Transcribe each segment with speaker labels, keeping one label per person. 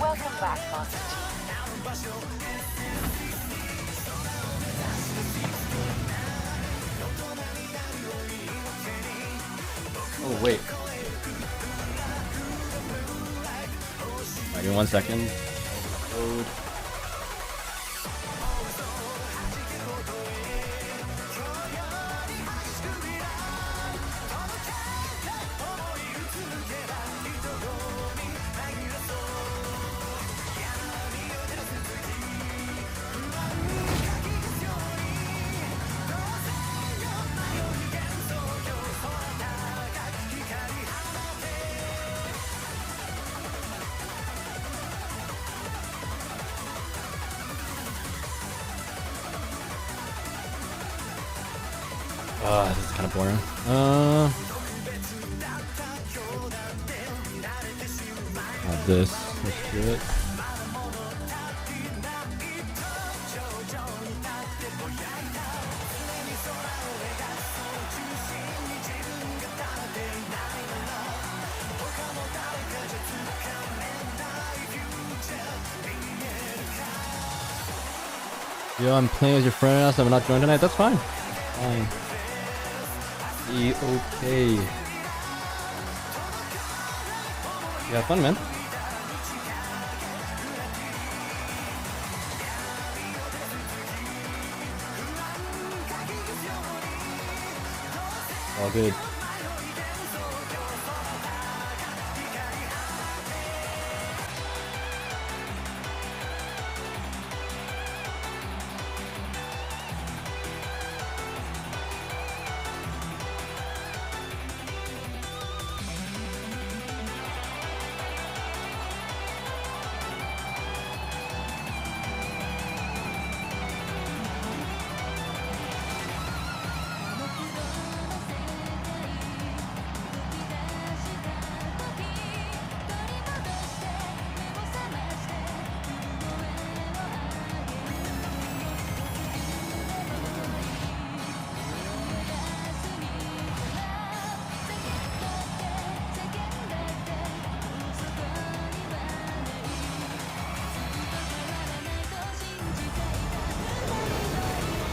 Speaker 1: Welcome back, Monster.
Speaker 2: Oh, wait. Alright, give me 1 second. Load. This is kind of boring. This. Let's do it. Yo, I'm playing as your friend, so I'm not joining tonight. That's fine. Fine. Be okay. You have fun, man. All good.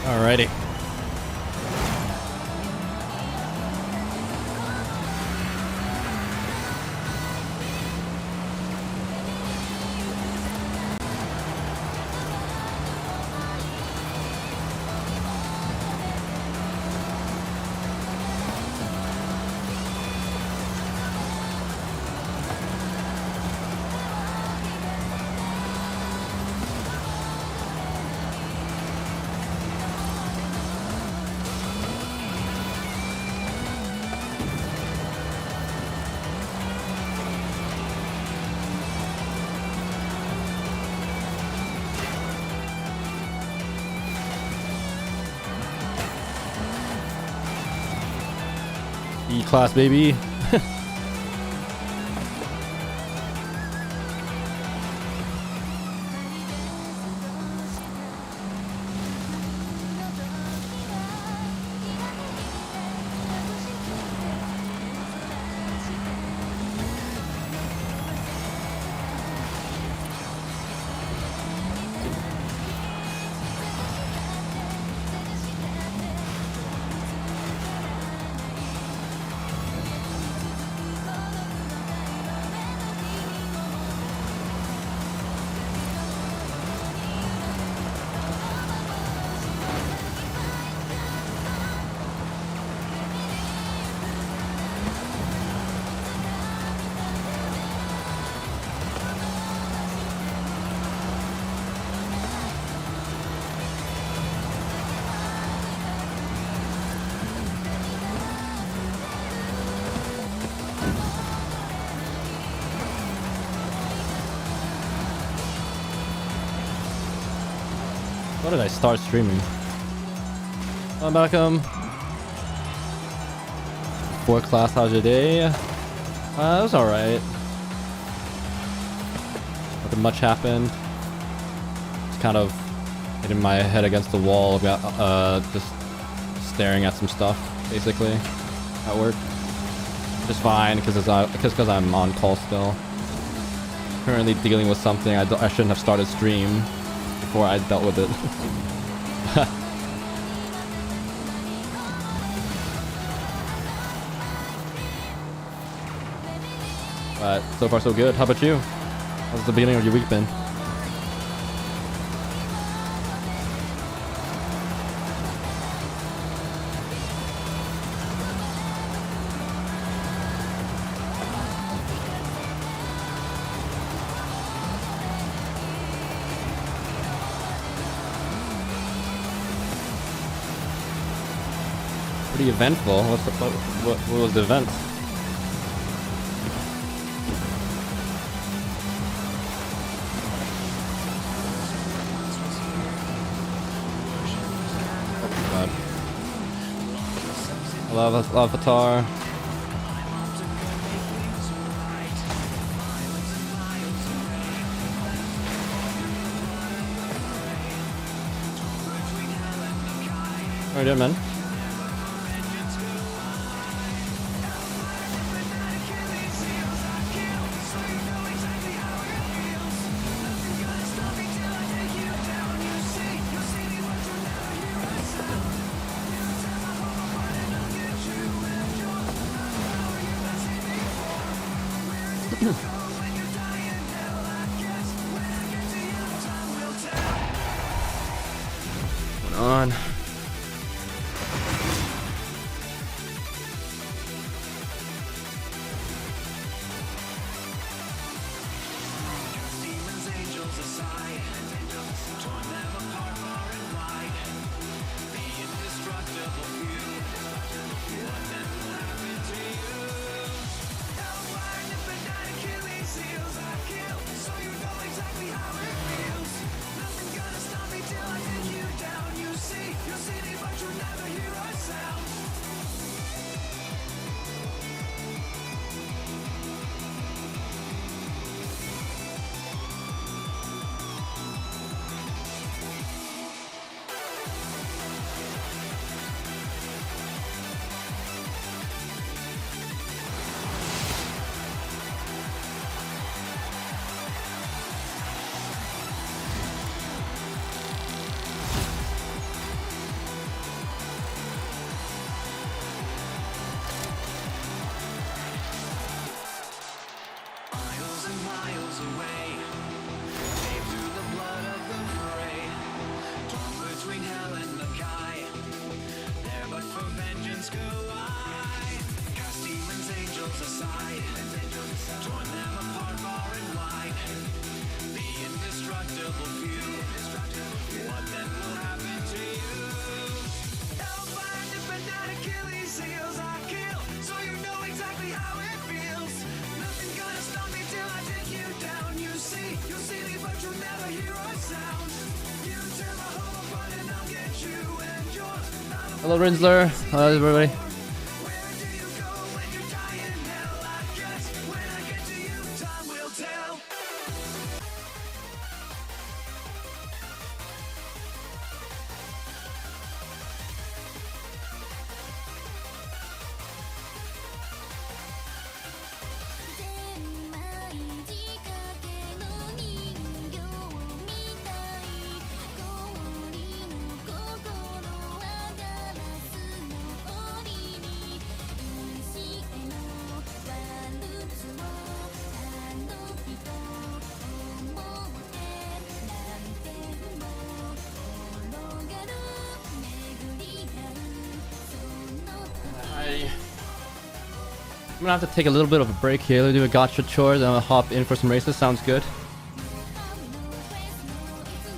Speaker 2: Alrighty. E-class, baby. What did I start streaming? I'm back. 4 class, how's your day? It was alright. Nothing much happened. Just kind of hitting my head against the wall about just staring at some stuff, basically, at work. Just fine, because I'm on call still. currently dealing with something. I shouldn't have started stream before I dealt with it. But so far so good. How about you? How's the beginning of your week been? Pretty eventful. What was the event? Oh God. Love Avatar. How are you doing, man? What's going on? Hello, Rinsler. Hello, everybody. I'm gonna have to take a little bit of a break here. Let me do a gotcha chore, then I'll hop in for some races. Sounds good.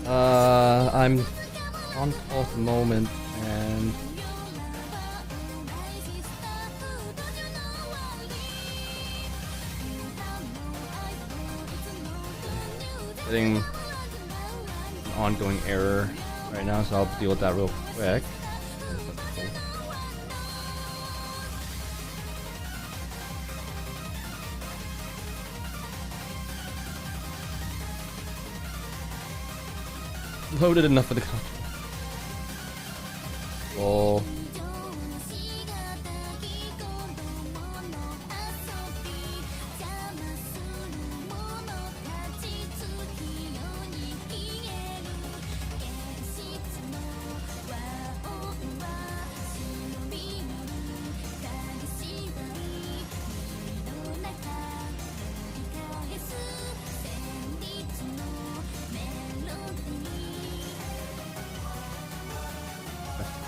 Speaker 2: I'm on call at the moment, and getting an ongoing error right now, so I'll deal with that real quick. Loaded enough for the control. Lol.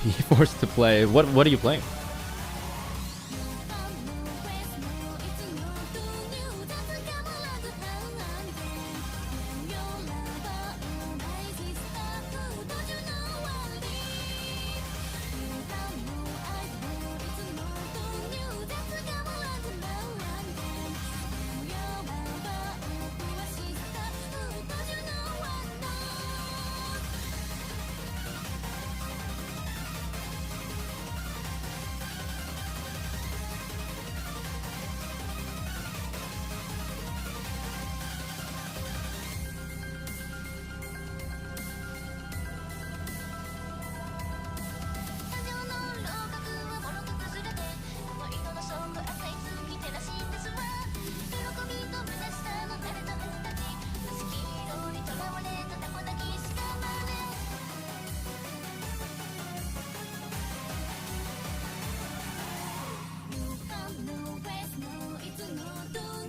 Speaker 2: Be forced to play. What are you playing?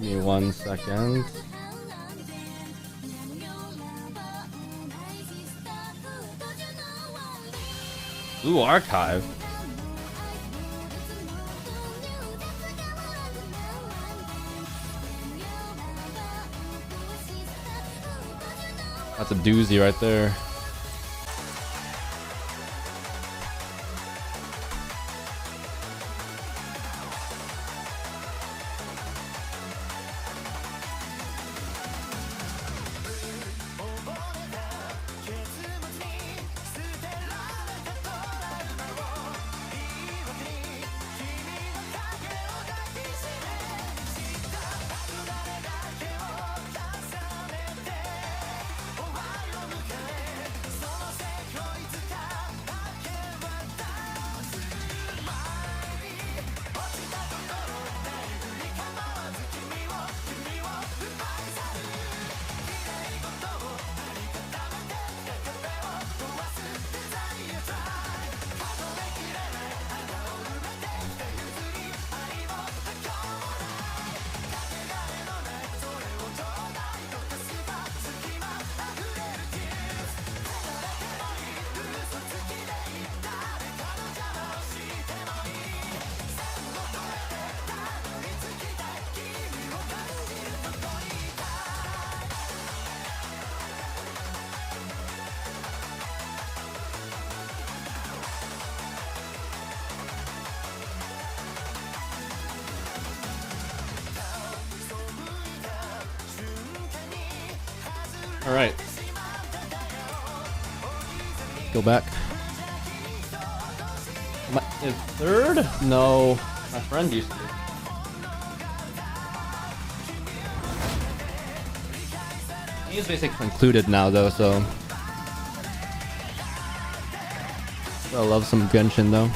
Speaker 2: Give me 1 second. Ooh, archive. That's a doozy right there. All right. Go back. Is third? No. My friend used to. He's basically concluded now though, so. I love some Genshin though.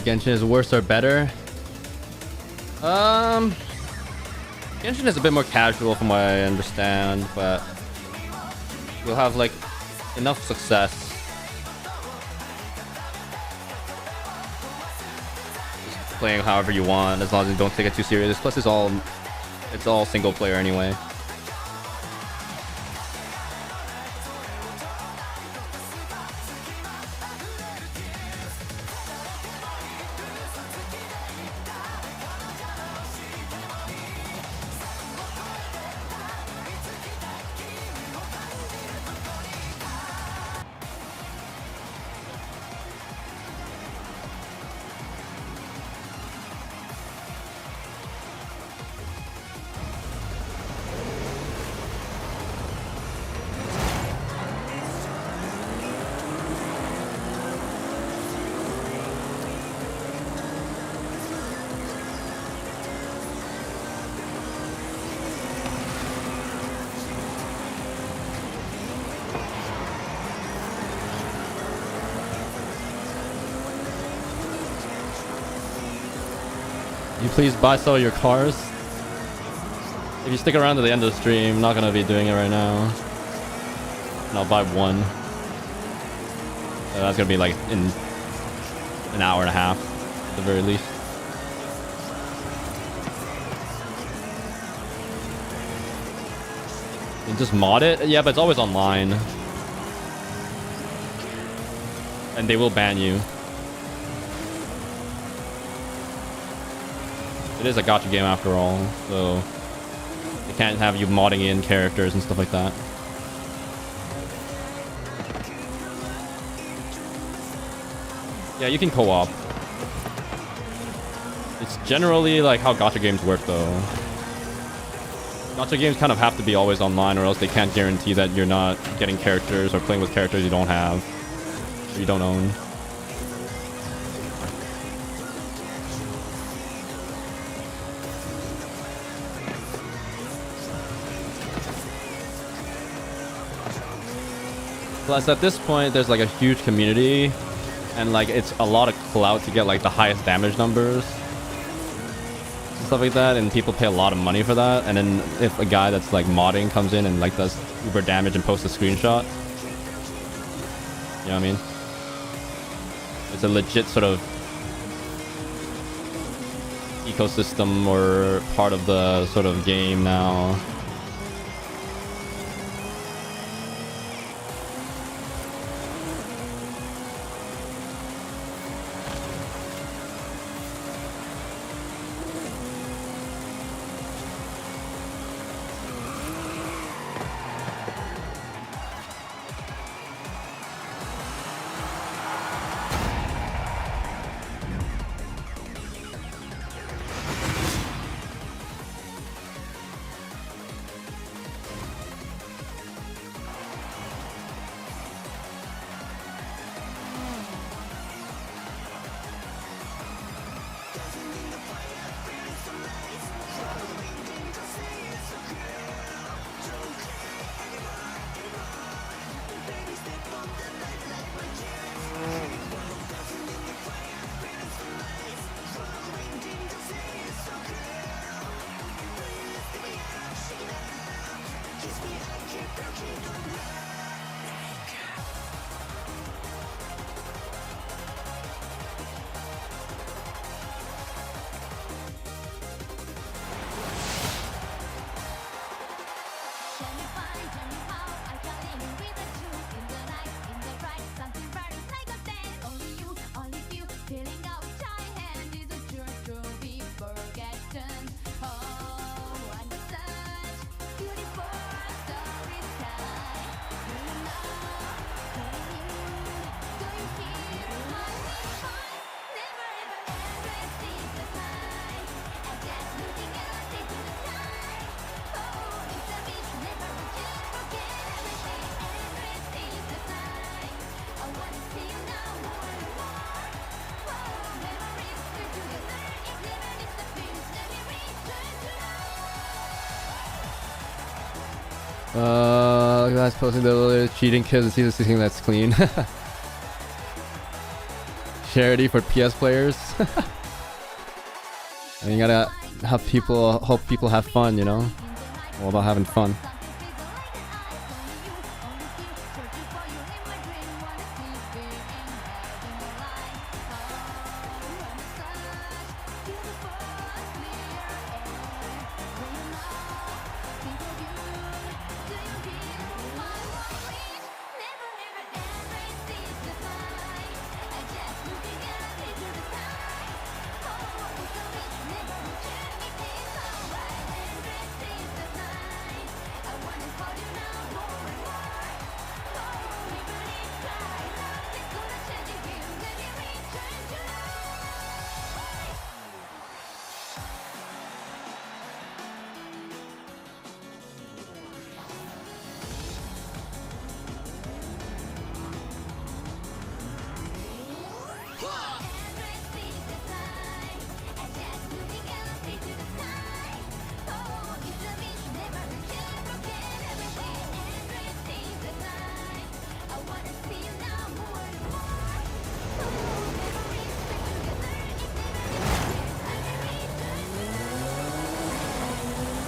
Speaker 2: Genshin is worse or better? Genshin is a bit more casual from what I understand, but you'll have like enough success playing however you want as long as you don't take it too serious. Plus, it's all single player anyway. You please buy some of your cars? If you stick around to the end of the stream, I'm not gonna be doing it right now. And I'll buy one. That's gonna be like in an hour and a half at the very least. You just mod it? Yeah, but it's always online. And they will ban you. It is a gacha game after all, so they can't have you modding in characters and stuff like that. Yeah, you can co-op. It's generally like how gacha games work though. Gacha games kind of have to be always online or else they can't guarantee that you're not getting characters or playing with characters you don't have or you don't own. Plus, at this point, there's like a huge community, and like it's a lot of clout to get like the highest damage numbers and stuff like that, and people pay a lot of money for that. And then if a guy that's like modding comes in and like does uber damage and posts a screenshot, you know what I mean? It's a legit sort of ecosystem or part of the sort of game now. Guys posting the little cheating kids and see this thing that's clean. Charity for PS players. And you gotta have people, hope people have fun, you know? All about having fun.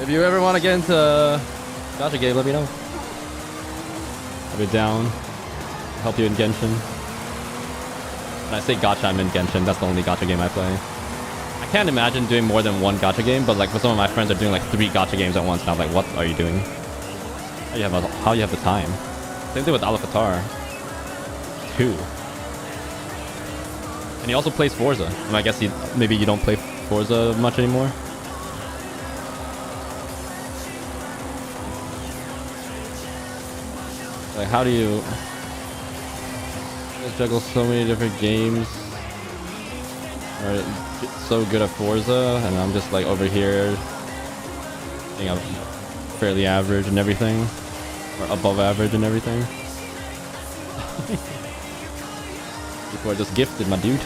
Speaker 2: If you ever want to get into gacha game, let me know. I'll be down. Help you in Genshin. When I say gacha, I'm in Genshin. That's the only gacha game I play. I can't imagine doing more than one gacha game, but like for some of my friends are doing like 3 gacha games at once, and I'm like, what are you doing? How you have the time? Same thing with Alafatar. 2. And he also plays Forza. And I guess maybe you don't play Forza much anymore. Like, how do you juggle so many different games? Or so good at Forza, and I'm just like over here being fairly average and everything, or above average and everything. People are just gifted, my dude.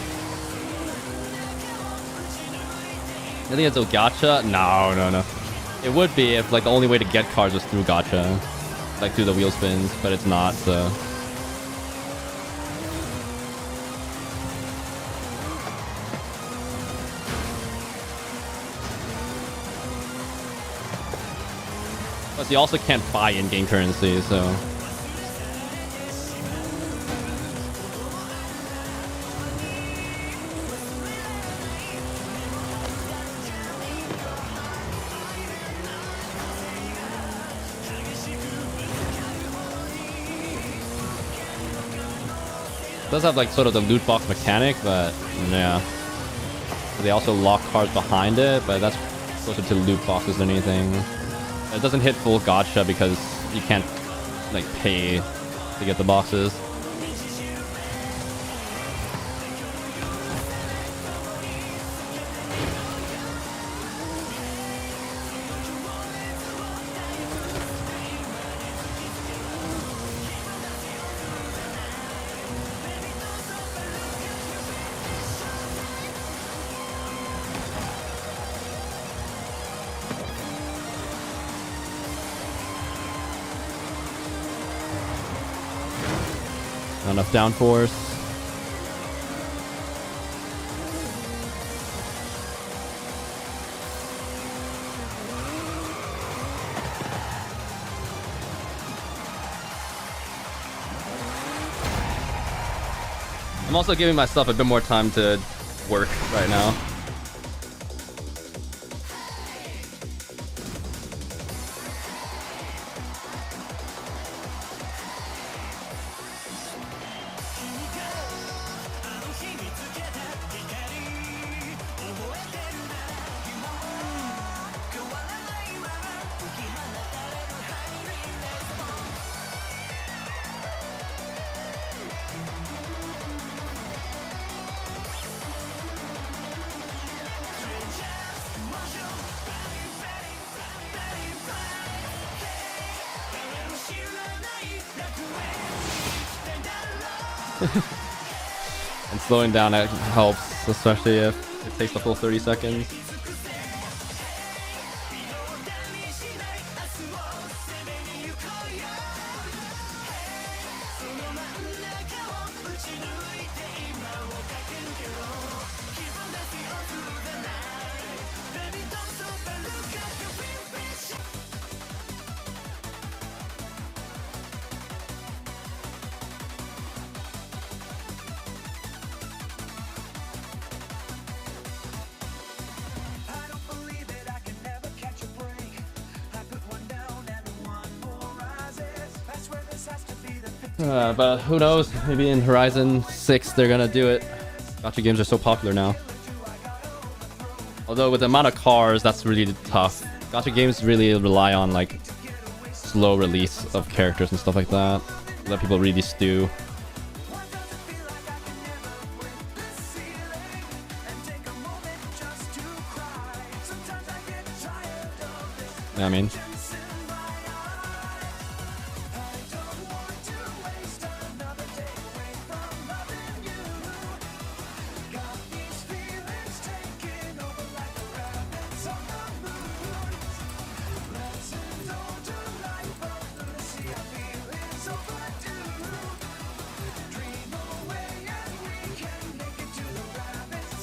Speaker 2: I think it's a gacha. No. It would be if like the only way to get cars was through gacha, like through the wheel spins, but it's not. So. Plus, you also can't buy in-game currency, so. It does have like sort of the loot box mechanic, but yeah. They also lock cars behind it, but that's closer to loot boxes than anything. It doesn't hit full gacha because you can't like pay to get the boxes. Not enough downforce. I'm also giving myself a bit more time to work right now. And slowing down it helps, especially if it takes the full 30 seconds. But who knows? Maybe in Horizon 6 they're gonna do it. Gacha games are so popular now. Although with the amount of cars, that's really tough. Gacha games really rely on like slow release of characters and stuff like that. Let people really stew. Yeah, I mean.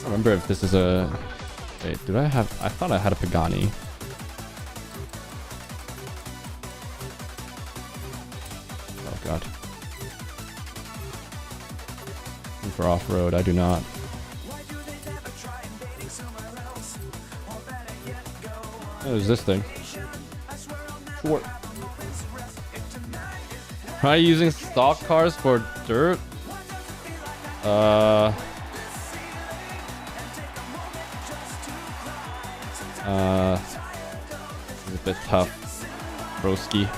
Speaker 2: I remember if this is a... Wait, did I have... I thought I had a Pagani. Oh god. And for off-road, I do not. What is this thing? Short. Try using stock cars for dirt? It's a bit tough, broski.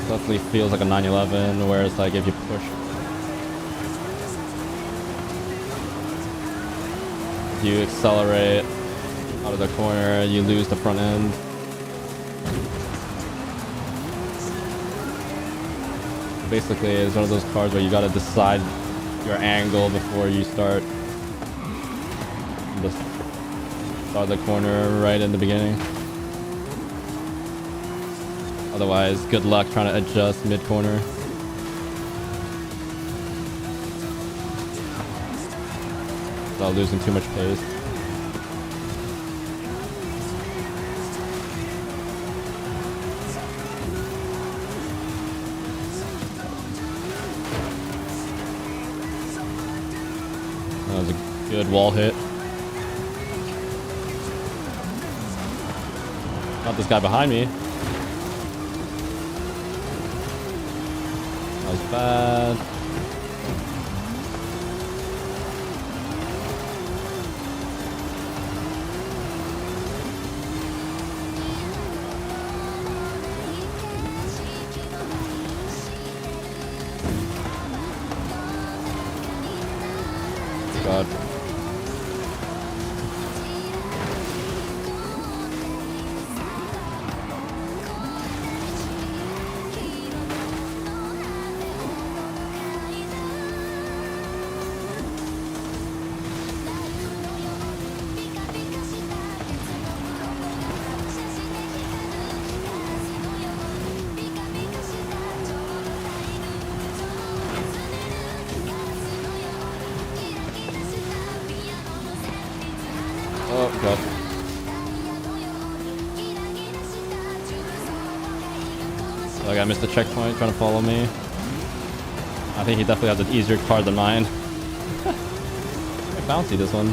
Speaker 2: Definitely feels like a 911, whereas like if you push, you accelerate out of the corner, you lose the front end. Basically, it's one of those cars where you gotta decide your angle before you start the corner right in the beginning. Otherwise, good luck trying to adjust mid-corner. Without losing too much pace. That was a good wall hit. Not this guy behind me. That was bad. God. Oh god. Like I missed the checkpoint trying to follow me. I think he definitely has an easier car than mine. Quite bouncy this one.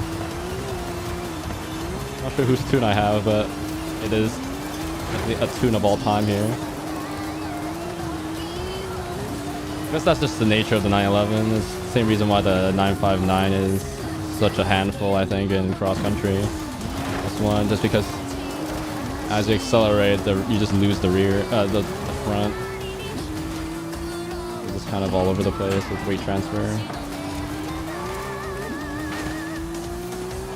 Speaker 2: Not sure whose tune I have, but it is definitely a tune of all time here. I guess that's just the nature of the 911. It's the same reason why the 959 is such a handful, I think, in cross country. This one, just because as you accelerate, you just lose the rear, the front. It's just kind of all over the place with weight transfer.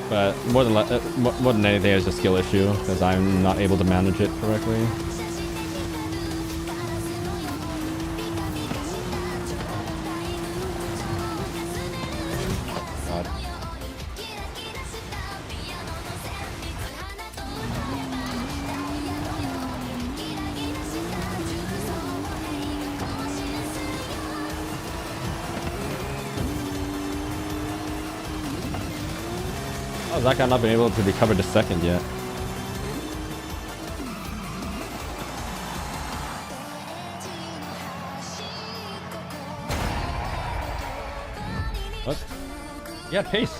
Speaker 2: But more than anything, it's a skill issue because I'm not able to manage it correctly. How's that guy not been able to recover the second yet? What? Yeah, pace.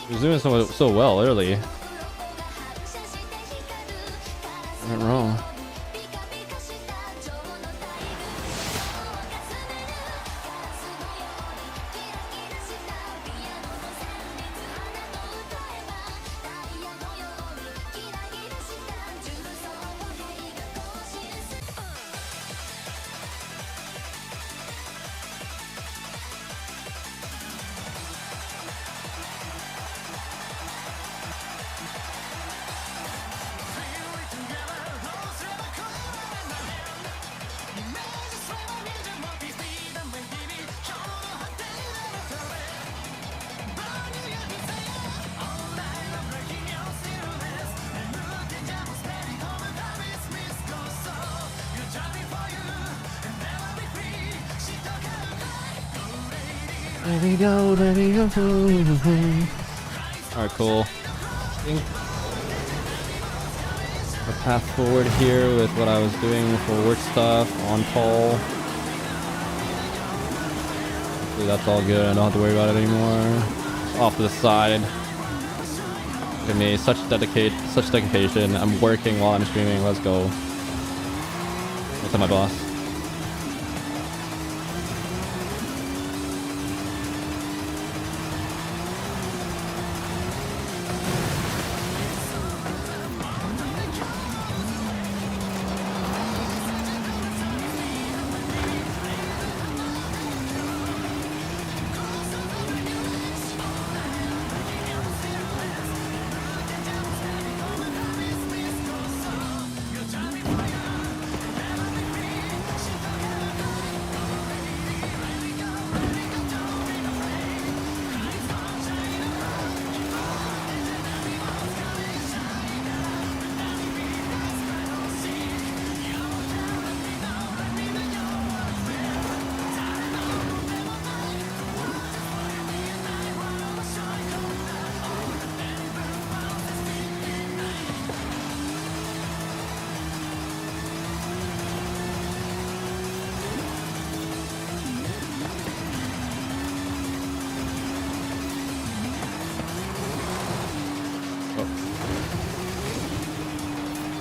Speaker 2: He was doing so well early. I went wrong. Let go, let go. Alright, cool. I think the path forward here with what I was doing for work stuff on call. Hopefully that's all good. I don't have to worry about it anymore. Off to the side. Look at me, such dedication. I'm working while I'm streaming. Let's go. What's up, my boss?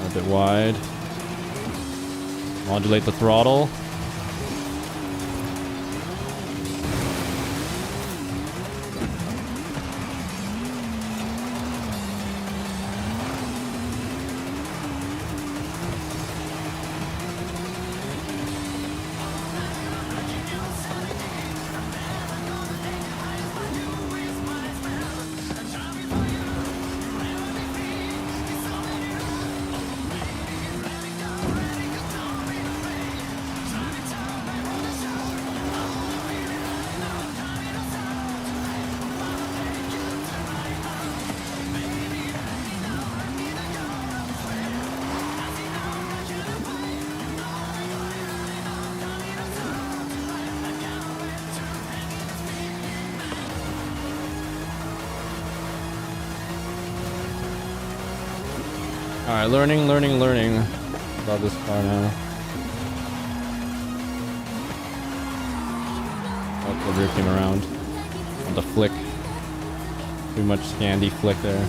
Speaker 2: A bit wide. Modulate the throttle. Alright, learning about this car now. Oh, the rear came around. On the flick. Too much Scandi flick there.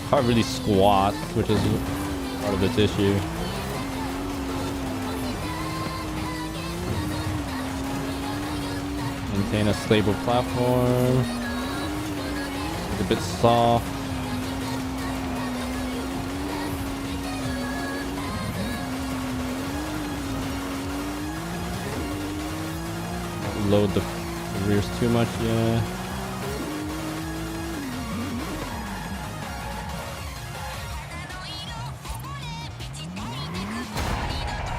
Speaker 2: Car really squats, which is part of its issue. Maintain a stable platform. It's a bit soft. Don't load the rears too much, yeah.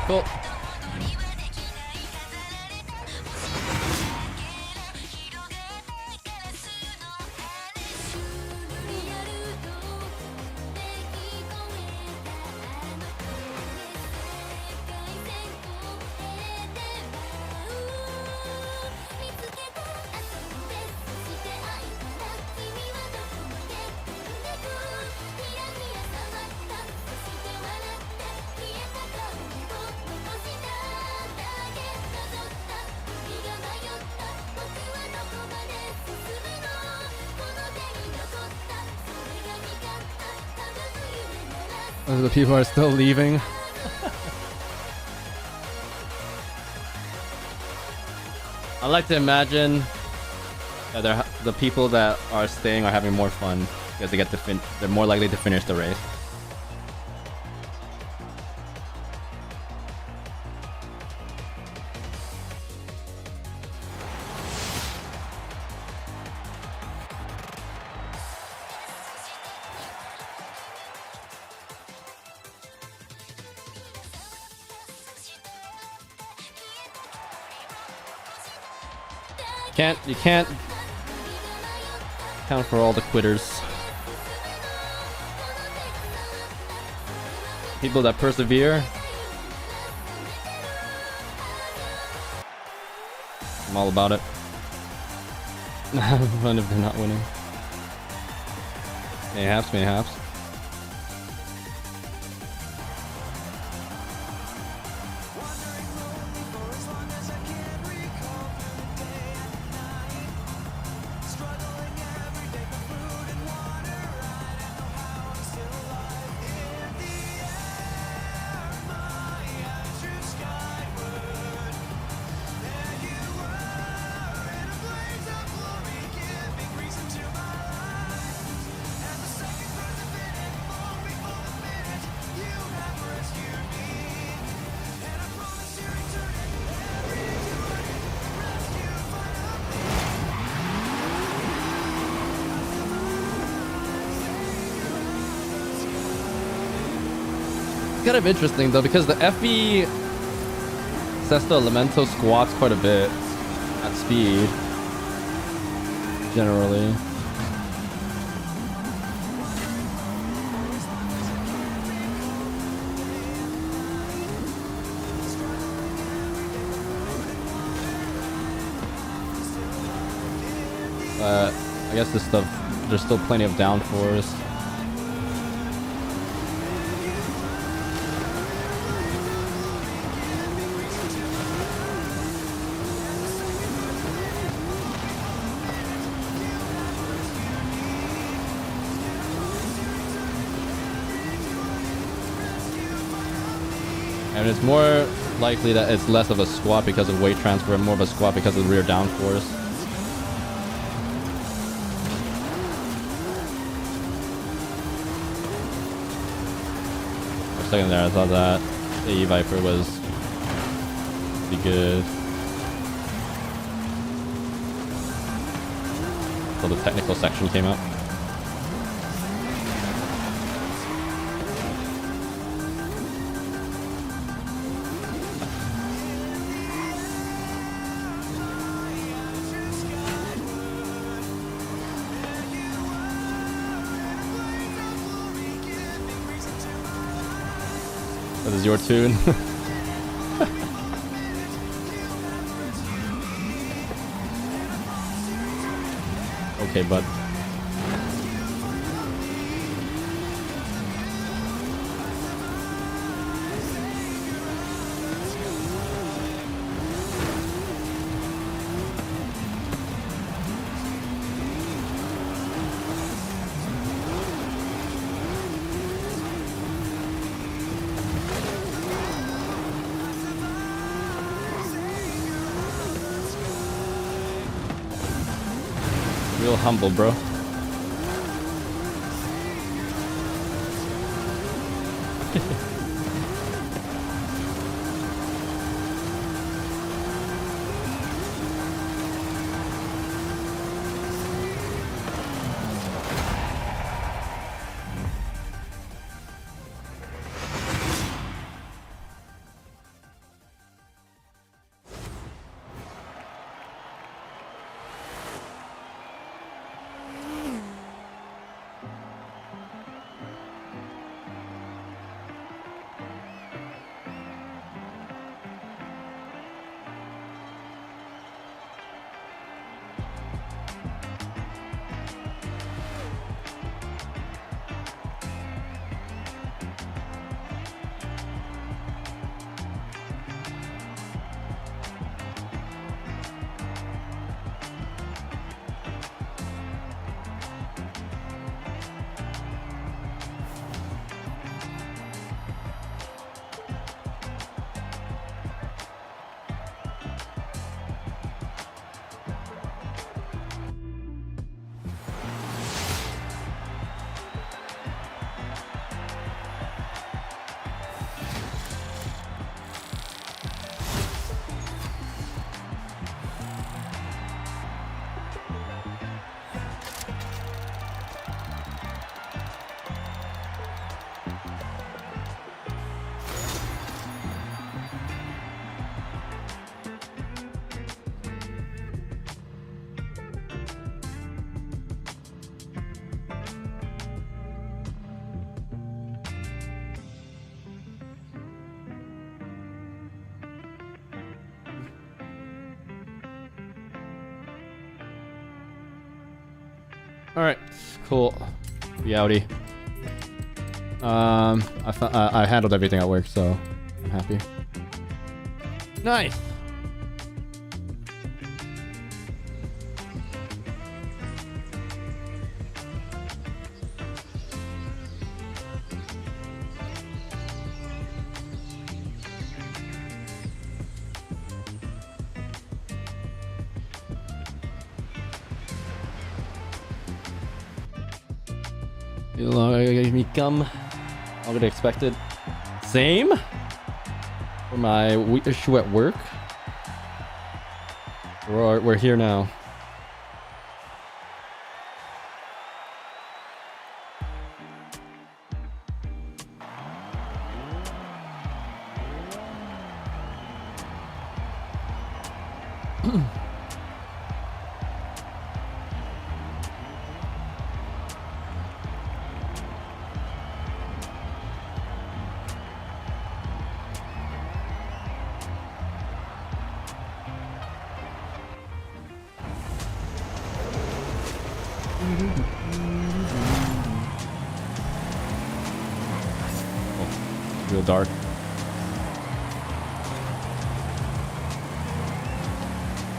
Speaker 2: Cool. The people are still leaving. I like to imagine that the people that are staying are having more fun because they get to they're more likely to finish the race. You can't count for all the quitters. People that persevere. I'm all about it. Fun if they're not winning. Mayhaps, mayhaps. Kind of interesting though, because the FE Sesto Elemento squats quite a bit at speed generally. But I guess there's still plenty of downforce. And it's more likely that it's less of a squat because of weight transfer and more of a squat because of the rear downforce. For a second there, I thought that the E-Viper was pretty good. Until the technical section came up. That is your tune. Okay, bud. Real humble, bro. Alright, cool. Reality. I handled everything at work, so I'm happy. Nice! Me come. All good expected. Same? For my issue at work. We're here now. Real dark.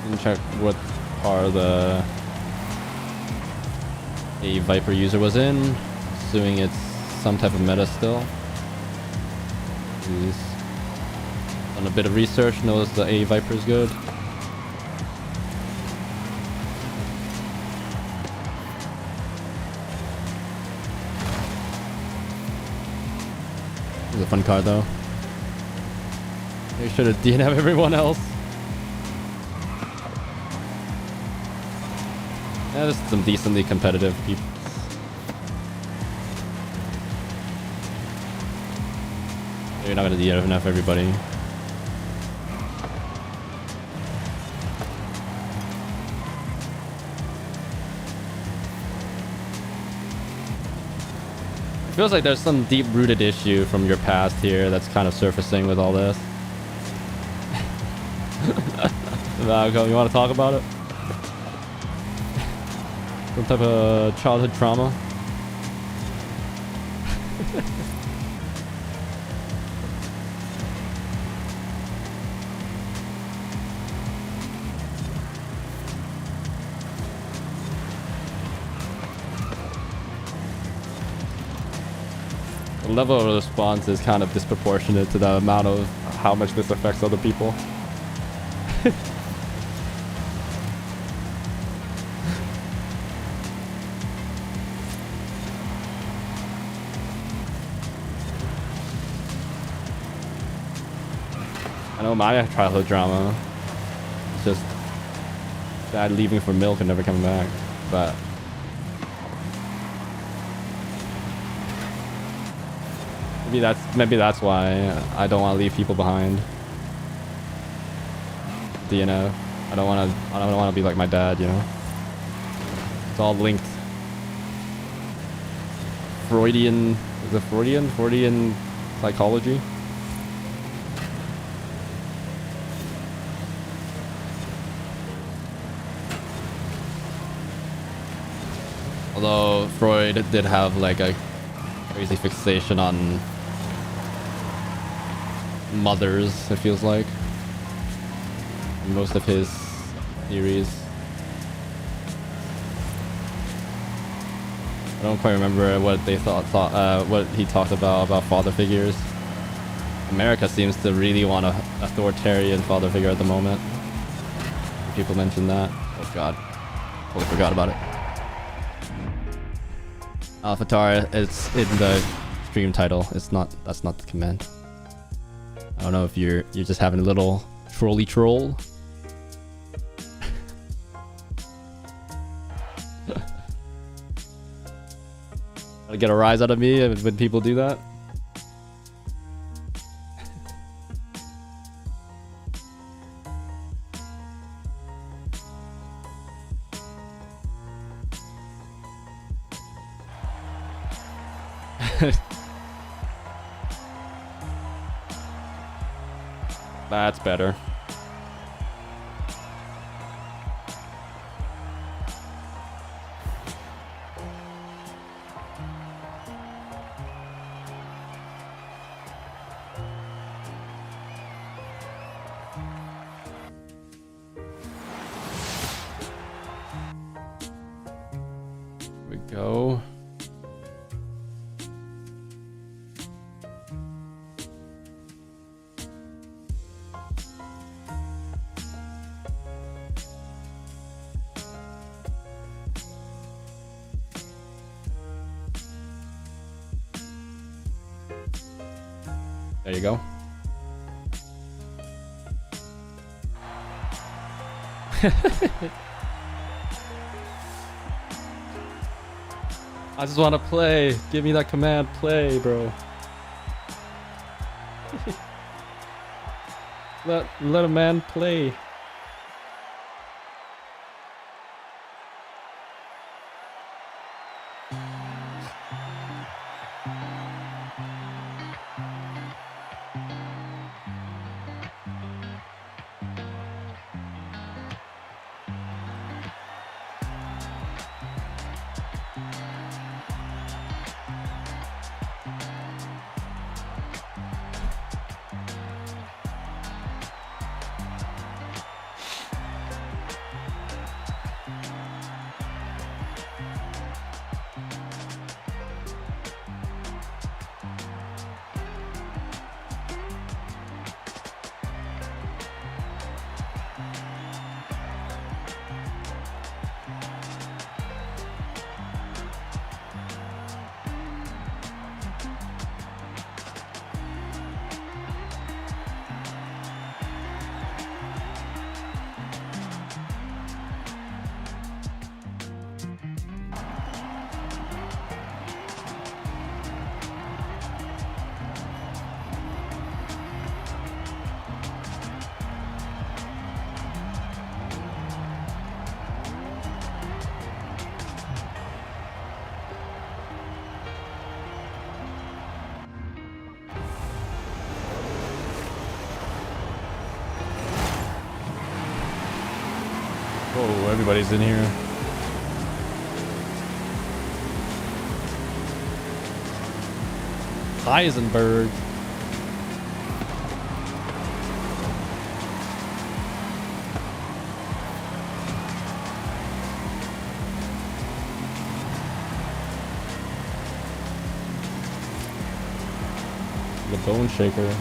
Speaker 2: Didn't check what car the Viper user was in. Assuming it's some type of meta still. He's done a bit of research, knows the Viper is good. It's a fun car though. Make sure to DNF everyone else. Yeah, there's some decently competitive people. You're not gonna DNF everybody. Feels like there's some deep-rooted issue from your past here that's kind of surfacing with all this. Valco, you want to talk about it? Some type of childhood trauma? The level of response is kind of disproportionate to the amount of how much this affects other people. I know my childhood drama. It's just dad leaving for milk and never coming back. But maybe that's why I don't want to leave people behind. You know, I don't want to be like my dad, you know. It's all linked. Freudian psychology. Although Freud did have like a crazy fixation on mothers, it feels like, in most of his theories. I don't quite remember what they what he talked about father figures. America seems to really want an authoritarian father figure at the moment. People mention that. Oh god, totally forgot about it. Alphatar, it's in the stream title. It's not. That's not the command. I don't know if you're just having a little trolley troll. Gotta get a rise out of me when people do that. That's better. Go. There you go. I just want to play. Give me that command. Play, bro. let a man play. Oh, everybody's in here. Heisenberg. The bone shaker.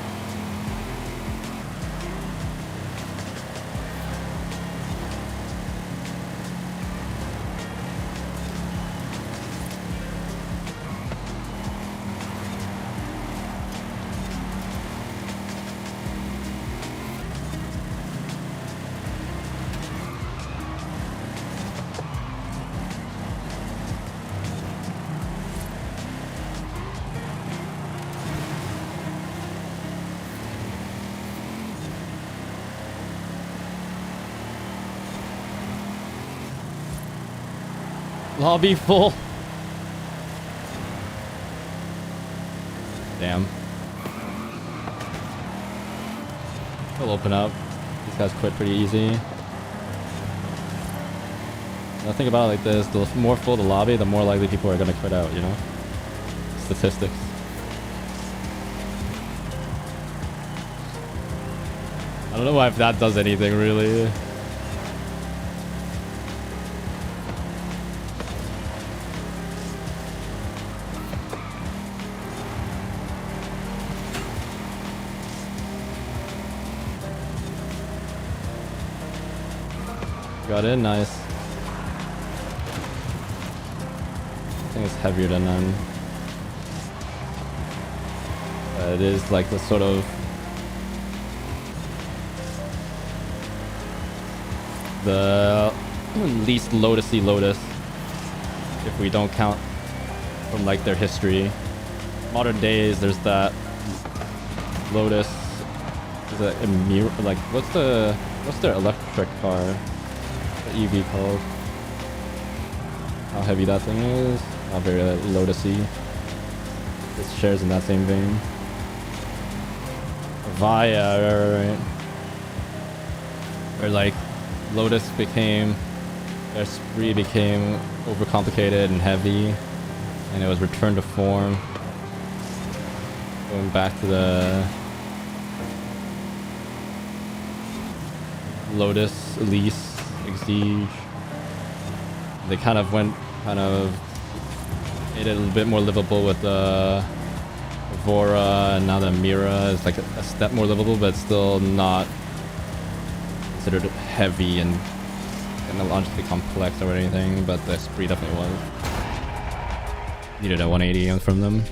Speaker 2: Lobby full. Damn. It'll open up. These guys quit pretty easy. Now think about it like this. The more full the lobby, the more likely people are going to quit out, you know? Statistics. I don't know if that does anything, really. Got in, nice. I think it's heavier than none. It is like the sort of the least lotusy lotus, if we don't count from like their history. Modern days, there's that lotus. Is it a like what's their electric car? The EV called. How heavy that thing is. Not very lotusy. It shares in that same vein. Via, right? Where like Lotus became, their spree became overcomplicated and heavy, and it was returned to form. Going back to the Lotus, Elise, Exige. They kind of went Made it a little bit more livable with the Vora, and now the Mira is like a step more livable, but still not considered heavy and technologically complex or anything. But the Esprit definitely was. Needed a 180 from them.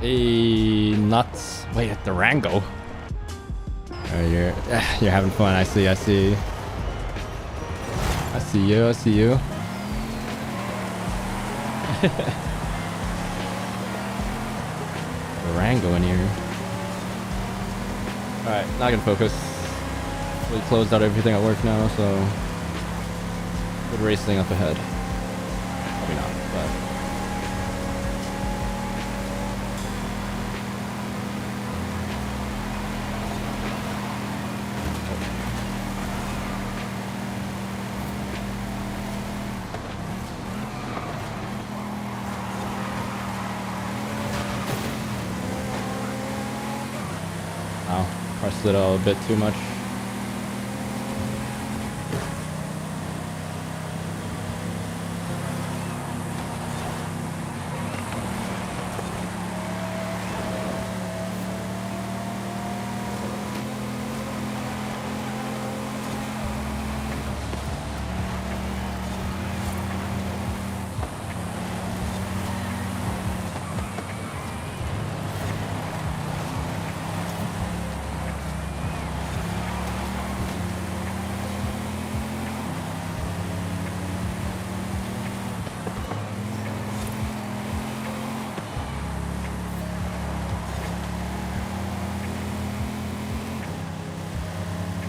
Speaker 2: Hey, nuts. Wait, at Durango. Oh, you're having fun. I see. I see you. I see you. Durango in here. Alright, not gonna focus. We closed out everything at work now, so good racing up ahead. Probably not, but pressed it a bit too much.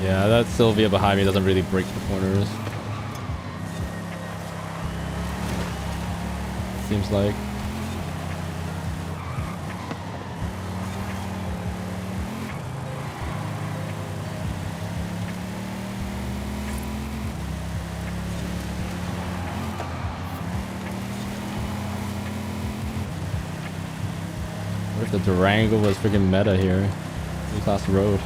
Speaker 2: Yeah, that Sylvia behind me doesn't really break the corners. Seems like. What if the Durango was freaking meta here? E-Class Road.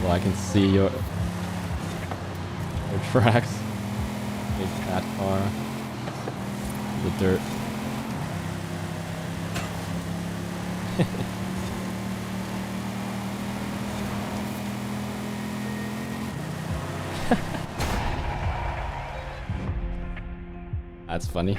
Speaker 2: Well, I can see your tracks. Big fat car. The dirt. That's funny.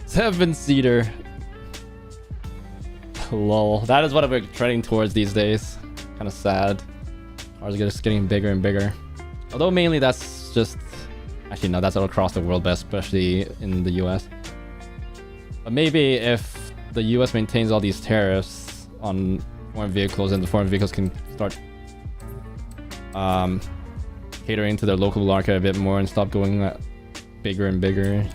Speaker 2: Seven-seater. Lol. That is what we're trending towards these days. Kind of sad. Ours are just getting bigger and bigger. Although mainly that's just... Actually, no, that's all across the world, but especially in the US. But maybe if the US maintains all these tariffs on foreign vehicles, and the foreign vehicles can start catering to their local market a bit more and stop going bigger and bigger.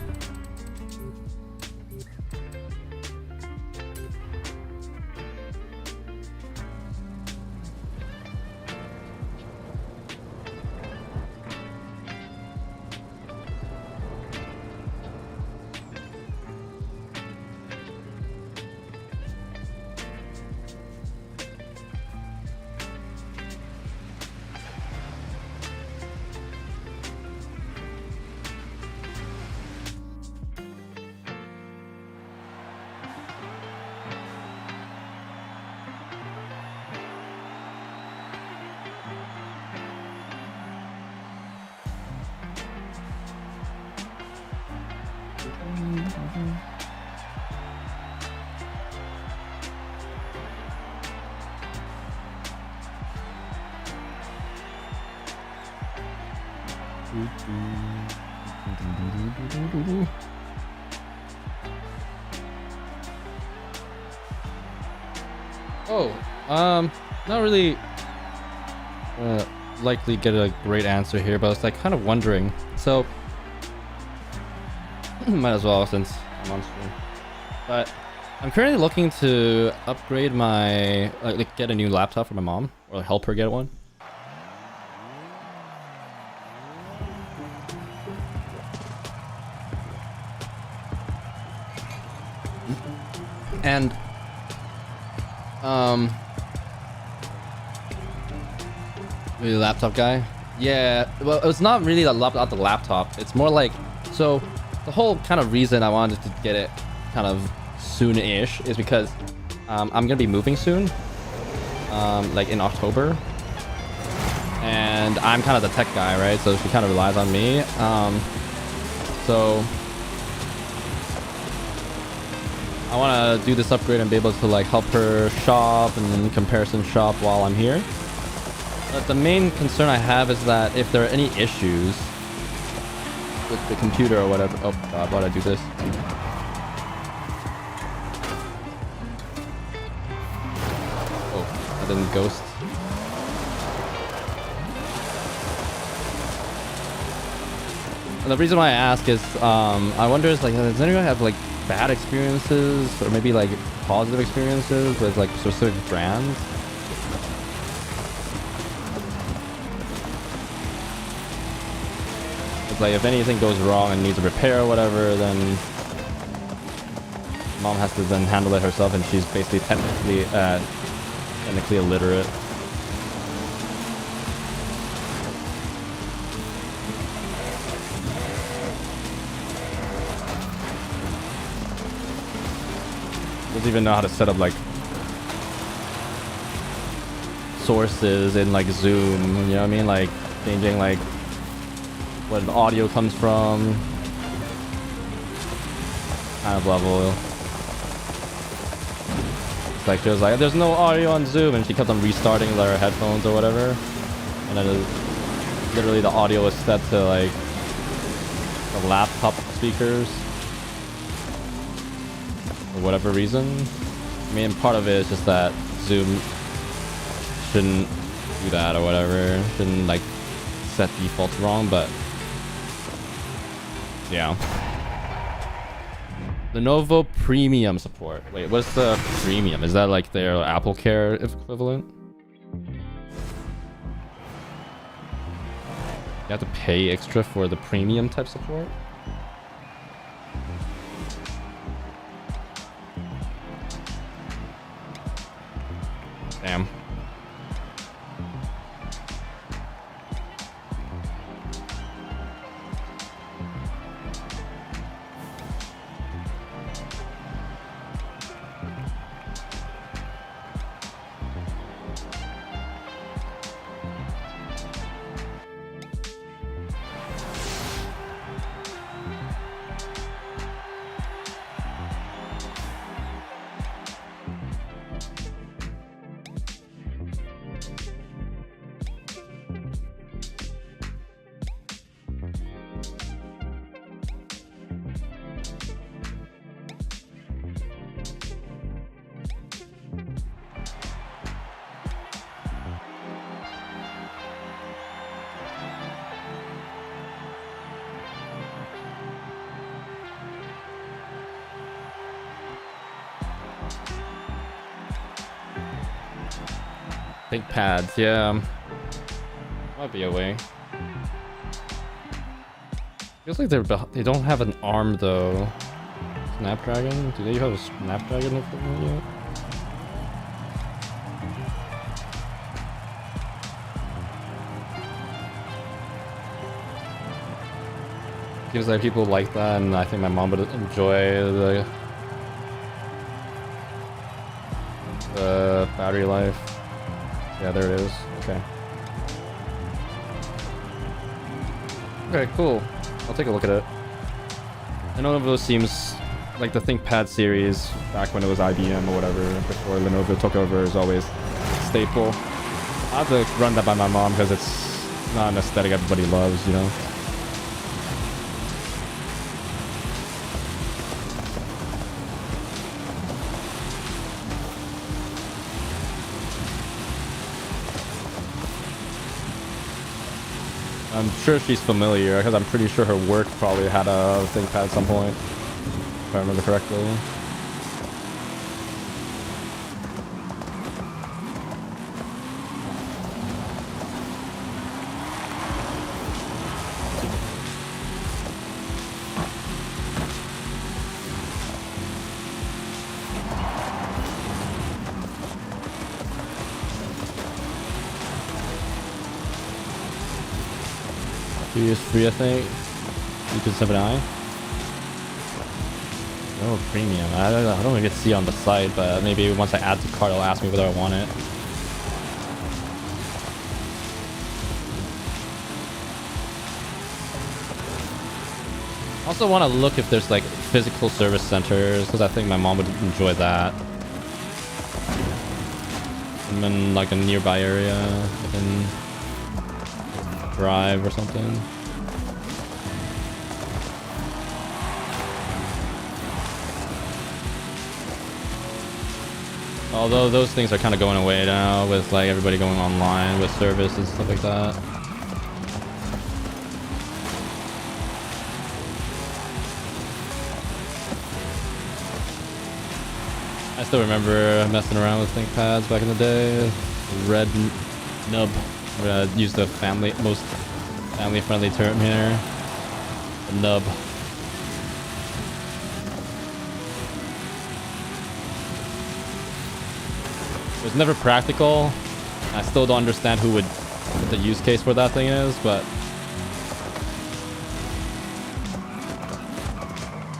Speaker 2: Not really likely get a great answer here, but I was like kind of wondering. So might as well since I'm on stream. But I'm currently looking to upgrade my like get a new laptop for my mom or help her get one. And the laptop guy, yeah, well, it's not really the laptop, it's more like, so the whole kind of reason I wanted to get it kind of soon-ish is because I'm gonna be moving soon, like in October, and I'm kind of the tech guy, right? So she kind of relies on me. So I want to do this upgrade and be able to like help her shop and comparison shop while I'm here. But the main concern I have is that if there are any issues with the computer or whatever. Oh god, why'd I do this? Oh, I didn't ghost. And the reason why I ask is I wonder is like, does anyone have like bad experiences or maybe like positive experiences with like specific brands? It's like if anything goes wrong and needs a repair or whatever, then mom has to then handle it herself, and she's basically technically illiterate. Doesn't even know how to set up like sources in like Zoom. You know what I mean? Like changing like where the audio comes from, kind of level. It's like she was like, "There's no audio on Zoom," and she kept on restarting their headphones or whatever, and then literally the audio was set to like the laptop speakers for whatever reason. I mean, part of it is just that Zoom shouldn't do that or whatever, shouldn't like set defaults wrong, but yeah. Lenovo Premium support. Wait, what's the Premium? Is that like their Apple Care equivalent? You have to pay extra for the Premium type support? Damn. Think pads, yeah. Might be a way. Feels like they don't have an ARM though. Snapdragon? Do they have a Snapdragon equipment yet? Seems like people like that, and I think my mom would enjoy the battery life. Yeah, there it is. Okay. Okay, cool. I'll take a look at it. Lenovo seems like the ThinkPad series back when it was IBM or whatever, before Lenovo took over, is always staple. I have to run that by my mom because it's not an aesthetic everybody loves, you know? I'm sure she's familiar because I'm pretty sure her work probably had a ThinkPad at some point, if I remember correctly. Is free, I think. You could 7i. Oh, premium. I don't even see on the site, but maybe once I add to cart, it'll ask me whether I want it. I also want to look if there's like physical service centers, because I think my mom would enjoy that. I'm in like a nearby area. I can drive or something. Although those things are kind of going away now with like everybody going online with service and stuff like that. I still remember messing around with ThinkPads back in the day. Red nub. I'm gonna use the most family-friendly term here. The nub. It was never practical. I still don't understand what the use case for that thing is, but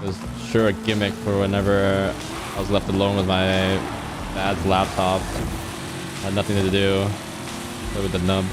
Speaker 2: it was sure a gimmick for whenever I was left alone with my dad's laptop. Had nothing to do. Play with the nub.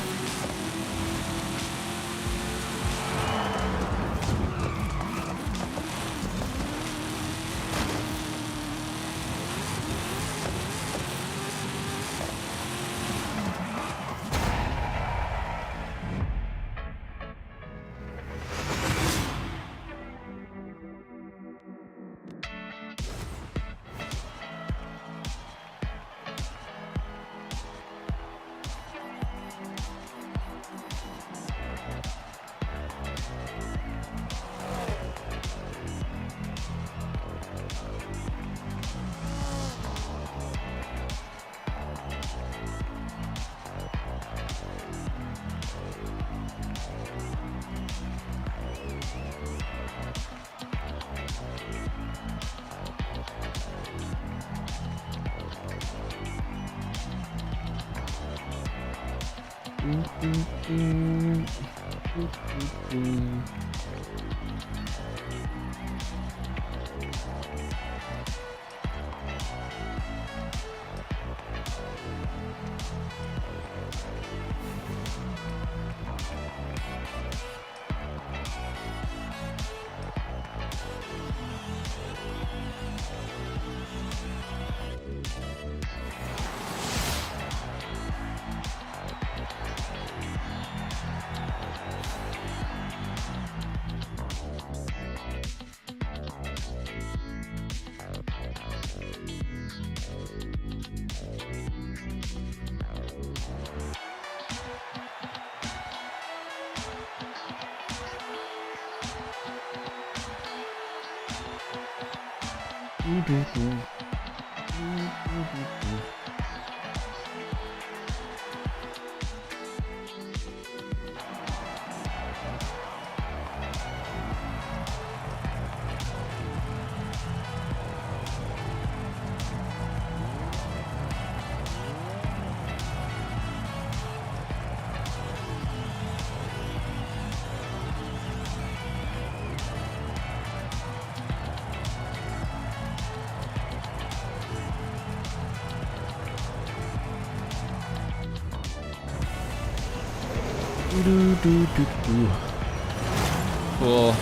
Speaker 2: Cool.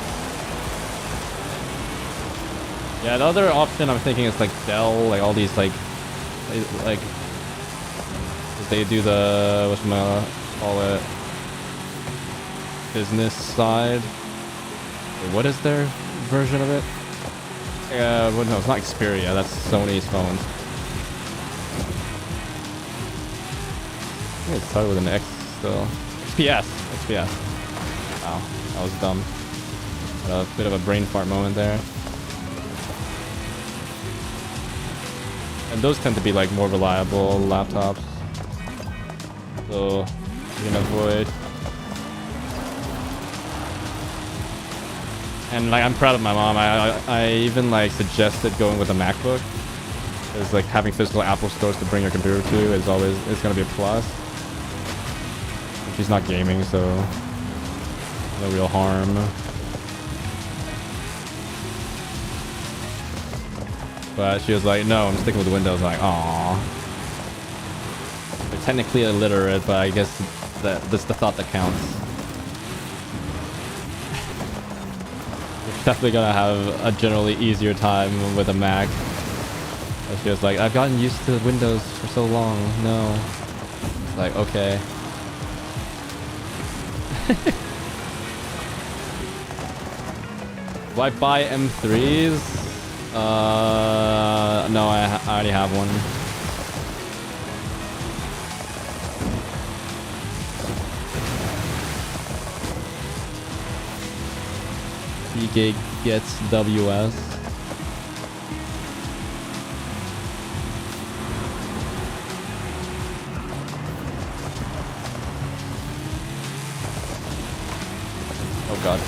Speaker 2: Yeah, the other option I'm thinking is like Dell, like all these like they do the call it business side. Wait, what is their version of it? Well, no, it's not Xperia. That's Sony's phones. I think it started with an X still. XPS. Wow, that was dumb. Had a bit of a brain fart moment there. And those tend to be like more reliable laptops, so you can avoid. And like I'm proud of my mom. I even like suggested going with a MacBook, because like having physical Apple stores to bring your computer to is always gonna be a plus. She's not gaming, so no real harm. But she was like, no, I'm sticking with Windows. I'm like, aw. They're technically illiterate, but I guess that's the thought that counts. You're definitely gonna have a generally easier time with a Mac. And she was like, I've gotten used to Windows for so long. No. It's like, okay. Will I buy M3s? No, I already have one. Gig gets WS. Oh god.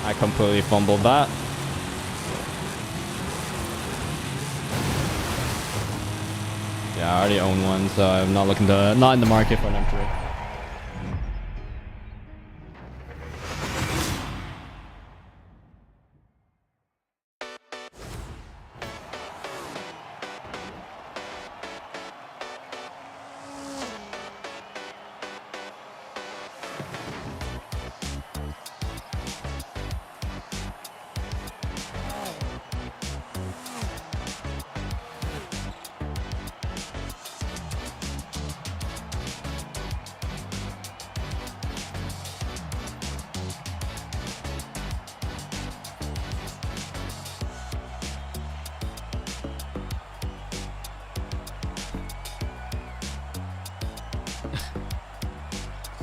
Speaker 2: I completely fumbled that. Yeah, I already own one, so I'm not in the market for an M3.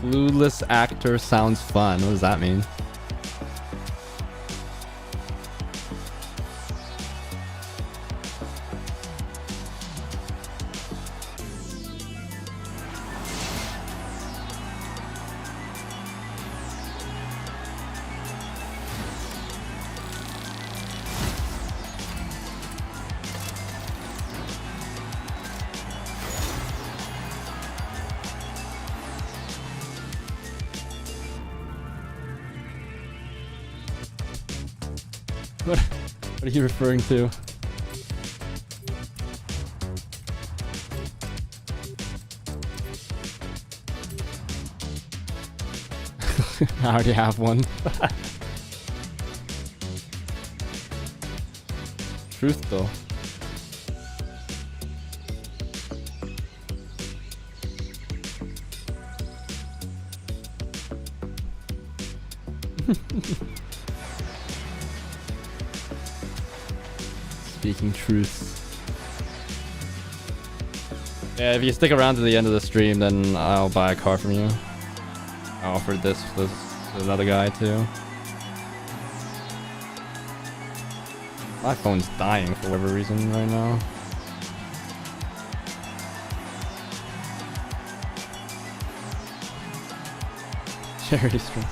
Speaker 2: Clueless actor sounds fun. What does that mean? What are you referring to? I already have one. Truth though. Speaking truth. Yeah, if you stick around to the end of the stream, then I'll buy a car from you. I offered this to another guy too. My phone's dying for whatever reason right now. Charity stream.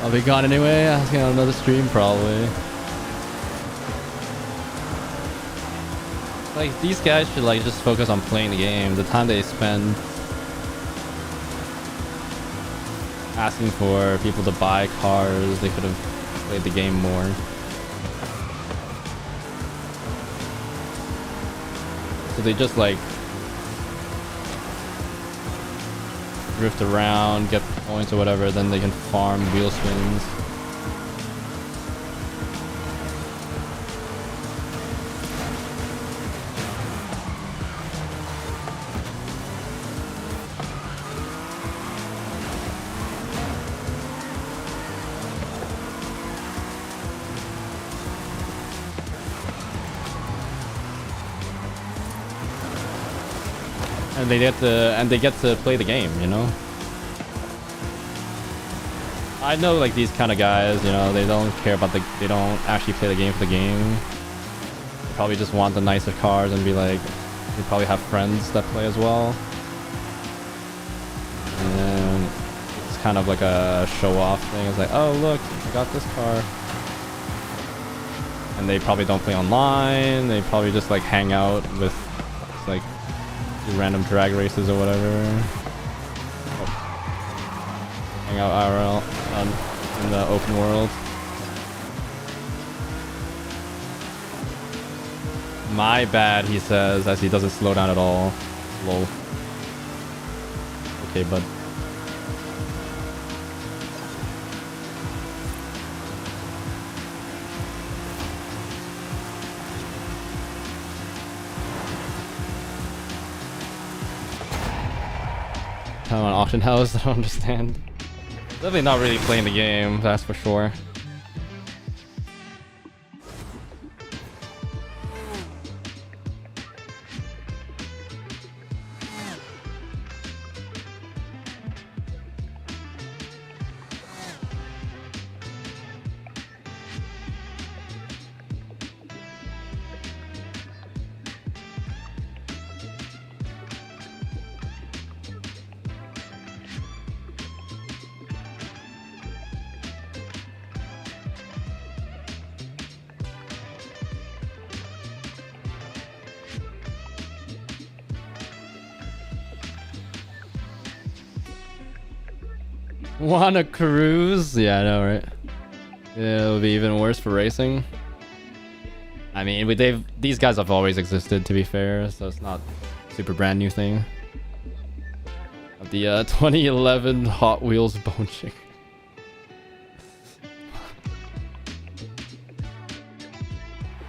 Speaker 2: I'll be gone anyway. I was going on another stream probably. Like, these guys should like just focus on playing the game. The time they spend asking for people to buy cars, they could have played the game more. So they just like drift around, get points or whatever, then they can farm wheel spins. And they get to play the game, you know? I know like these kind of guys, you know, they don't care about they don't actually play the game for the game. They probably just want the nicer cars and be like, they probably have friends that play as well. And it's kind of like a show off thing. It's like, oh look, I got this car. And they probably don't play online. They probably just like hang out with like do random drag races or whatever. Hang out IRL in the open world. My bad, he says, as he doesn't slow down at all. Lol. Okay, bud. Come on, auction house, I don't understand. Definitely not really playing the game, that's for sure. Wanna cruise? Yeah, I know, right? Yeah, it'll be even worse for racing. I mean, these guys have always existed, to be fair, so it's not a super brand new thing. Of the 2011 Hot Wheels bone chick.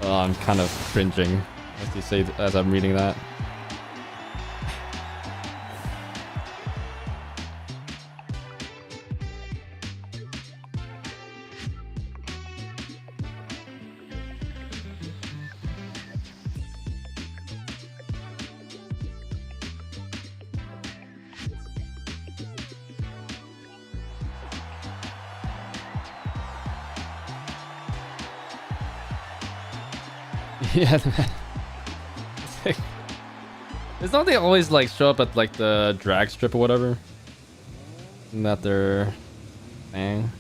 Speaker 2: Oh, I'm kind of cringing as you say as I'm reading that. Yeah, man. It's not they always like show up at like the drag strip or whatever. Isn't that their thing?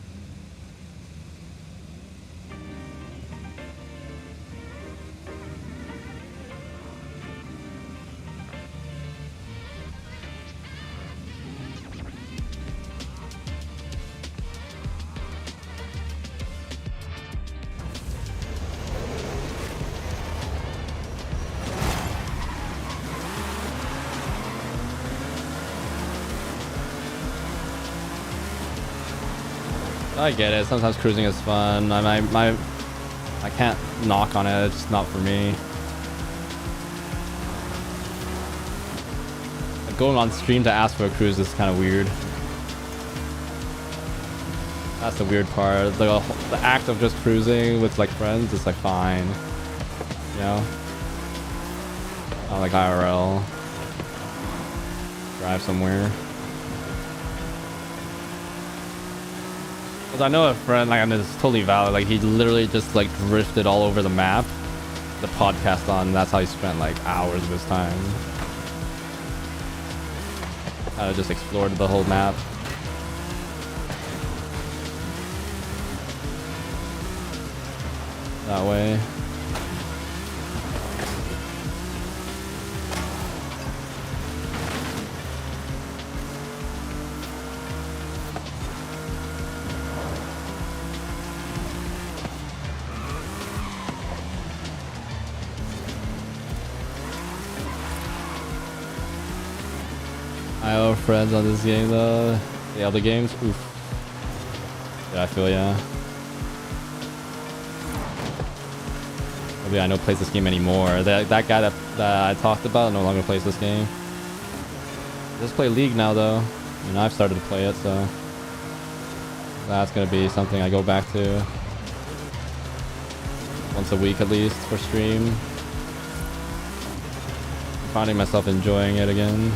Speaker 2: I get it. Sometimes cruising is fun. I can't knock on it. It's just not for me. Like going on stream to ask for a cruise is kind of weird. That's the weird part. The act of just cruising with like friends is like fine. You know? Not like IRL. Drive somewhere. Because I know a friend, like, and it's totally valid, like, he literally just, like, drifted all over the map, the podcast on, and that's how he spent, like, hours of his time. Just explored the whole map. That way. I owe friends on this game though. The other games, oof. Yeah, I feel ya. Maybe I don't play this game anymore. That guy that I talked about no longer plays this game. Just play League now though. And I've started to play it, so that's gonna be something I go back to once a week at least for stream. I'm finding myself enjoying it again.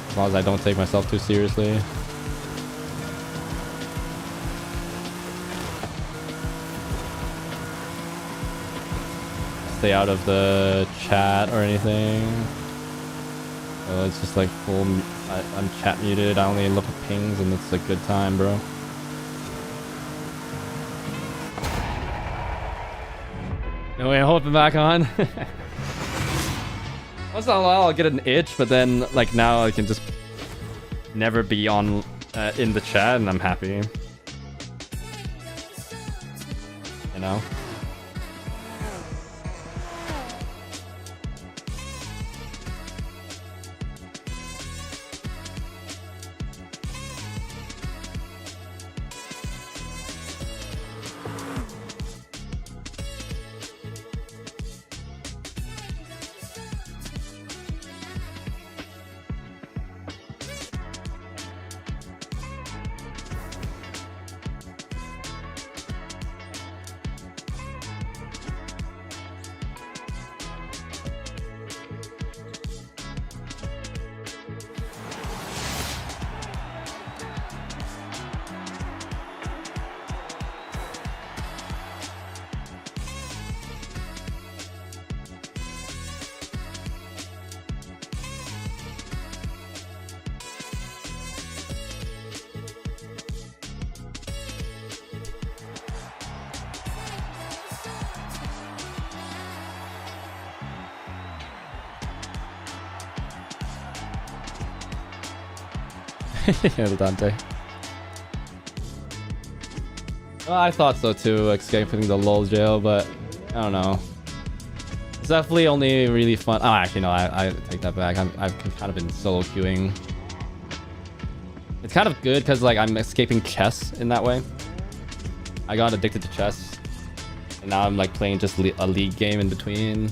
Speaker 2: As long as I don't take myself too seriously. Stay out of the chat or anything. So it's just like full. I'm chat muted. I only look at pings, and it's a good time, bro. No way, hold it back on. Once in a while I'll get an itch, but then like now I can just never be on in the chat, and I'm happy. You know. Yeah, Dante. Well, I thought so too, escaping the lull jail, but I don't know. It's definitely only really fun. Oh, actually, no, I take that back. I've kind of been solo queuing. It's kind of good because like I'm escaping chess in that way. I got addicted to chess, and now I'm like playing just a league game in between,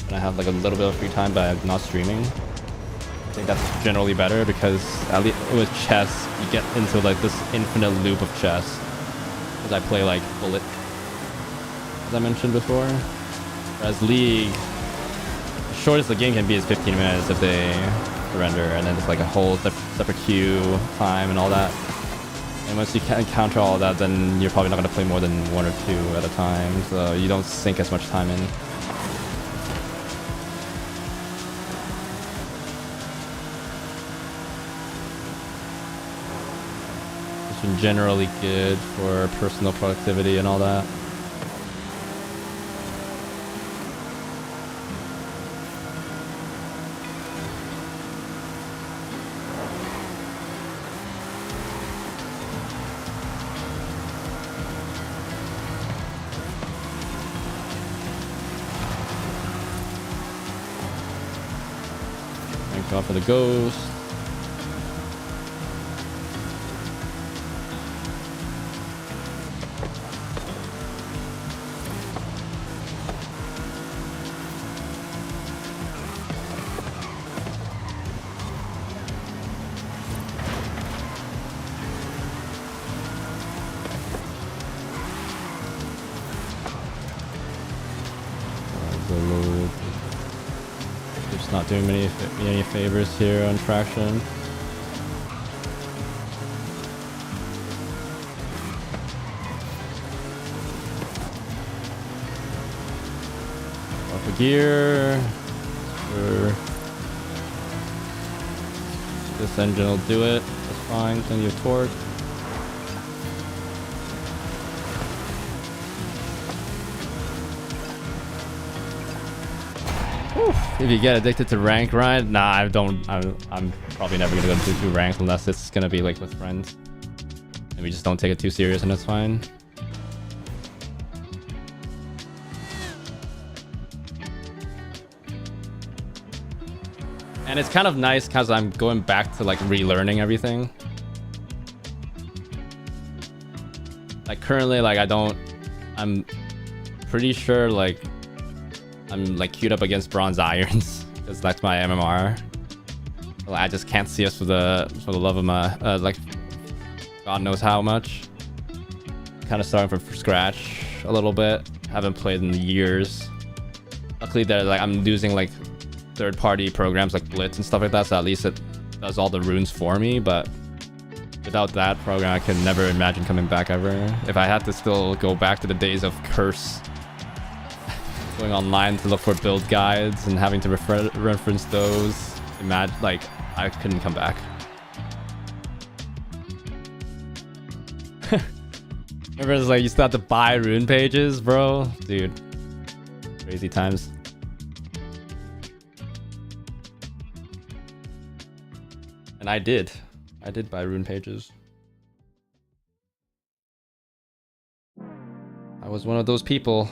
Speaker 2: and I have like a little bit of free time, but I'm not streaming. I think that's generally better because at least with chess you get into like this infinite loop of chess. Because I play like bullet, as I mentioned before. Whereas league, the shortest the game can be is 15 minutes if they surrender, and then it's like a whole separate queue time and all that. And once you can encounter all that, then you're probably not going to play more than 1 or 2 at a time, so you don't sink as much time in. It's been generally good for personal productivity and all that. Off for the ghost. Not doing any favors here on traction. Off a gear. Sure. This engine will do it. That's fine. Plenty of torque. If you get addicted to rank grind, nah, I don't. I'm probably never gonna go to rank unless it's gonna be like with friends, and we just don't take it too serious, and that's fine. And it's kind of nice because I'm going back to like relearning everything. Like currently, like I'm pretty sure like I'm like queued up against bronze irons because that's my MMR. Well, I just can't see us for the love of my like God knows how much. Kind of starting from scratch a little bit. Haven't played in years. Luckily, they're like I'm using like third-party programs like Blitz and stuff like that, so at least it does all the runes for me. But without that program, I could never imagine coming back ever. If I had to still go back to the days of Curse. Going online to look for build guides and having to reference those. Imagine, like, I couldn't come back. Remember, it's like you still have to buy rune pages, bro? Dude, crazy times. And I did buy rune pages. I was one of those people.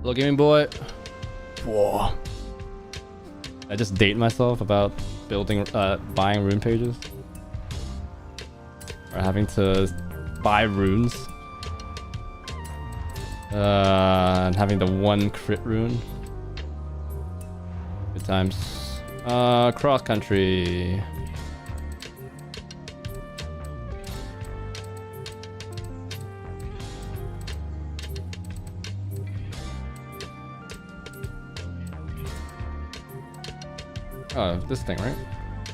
Speaker 2: Hello, gaming boy. Whoa. I just date myself about buying rune pages. Or having to buy runes. And having the one crit rune. Good times. Cross country. Oh, this thing, right?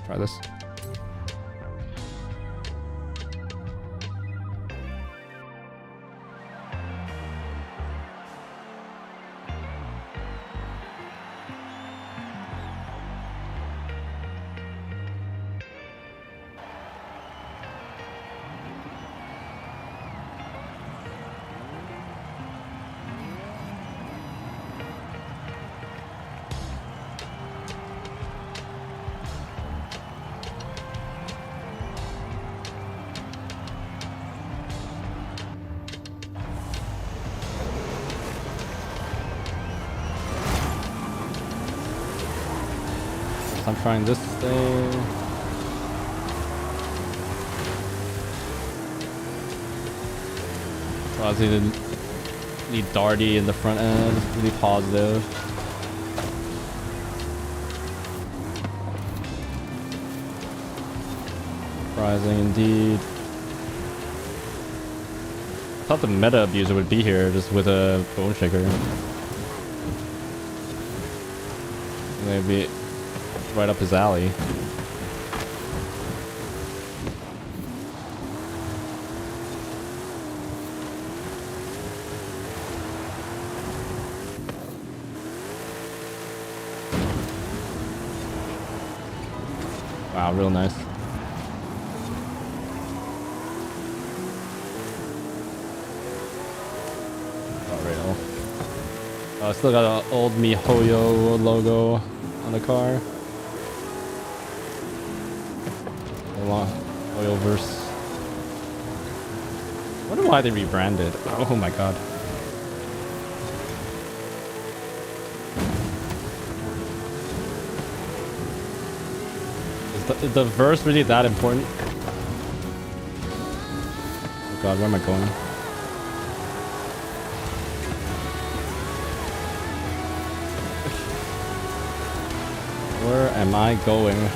Speaker 2: Try this. I'm trying this thing. So I need Darty in the front end. Really positive. Surprising indeed. I thought the meta abuser would be here just with a bone shaker. Maybe right up his alley. Wow, real nice. Still got an old MiHoYo logo on the car. Hoyoverse. I wonder why they rebranded. Oh my god. Is the verse really that important? Oh god, where am I going? Where am I going?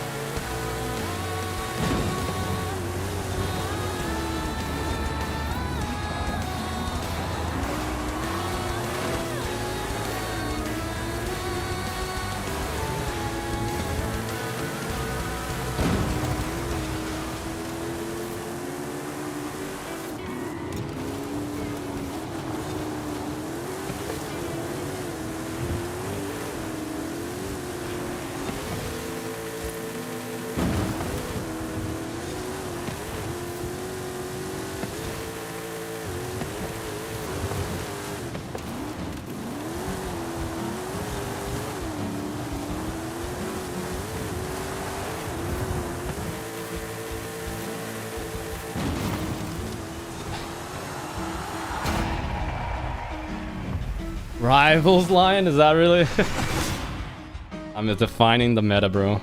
Speaker 2: Rivals line? Is that really? I'm defining the meta, bro.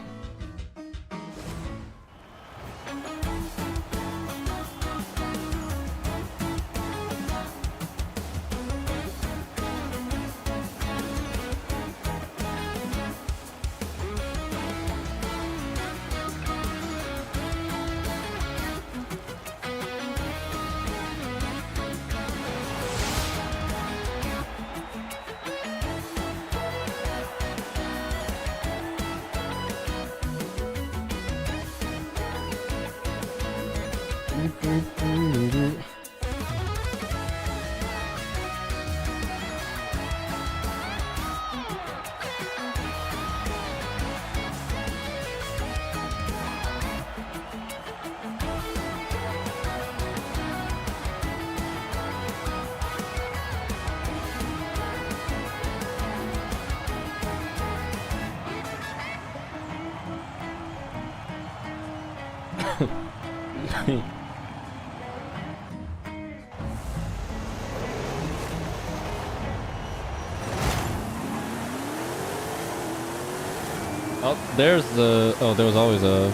Speaker 2: Oh, there's the... Oh, there was always a...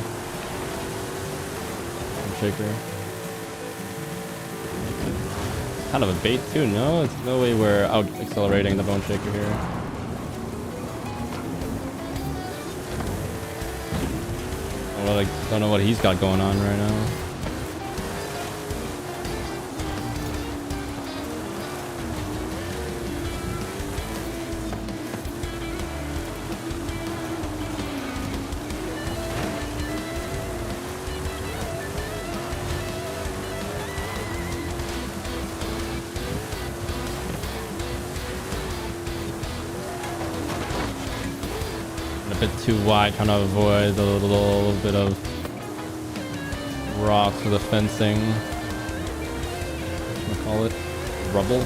Speaker 2: shaker. Kind of a bait too, no? It's no way we're out accelerating the bone shaker here. I don't know what he's got going on right now. bit too wide, trying to avoid the little bit of rocks for the fencing. What do I call it? Rubble?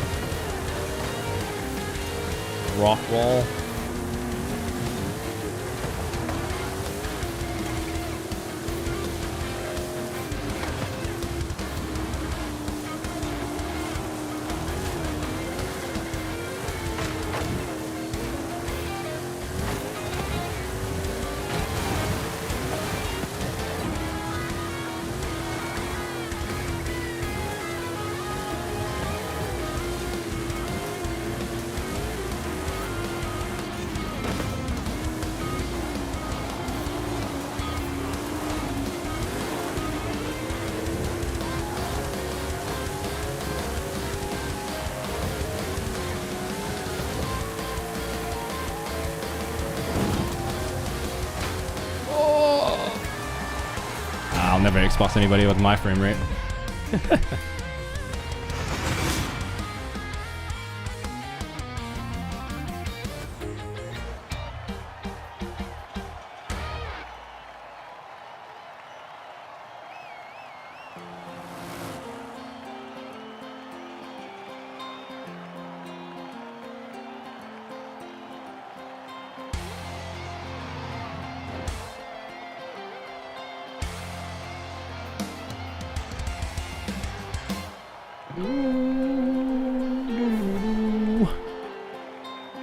Speaker 2: Rock wall? I'll never Xbox anybody with my frame rate.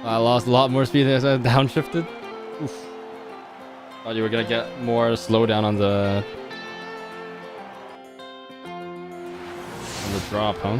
Speaker 2: I lost a lot more speed as I downshifted. Oof. Thought you were gonna get more slowdown on the drop, huh?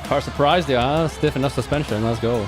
Speaker 2: Car surprised you, huh? Stiff enough suspension, let's go.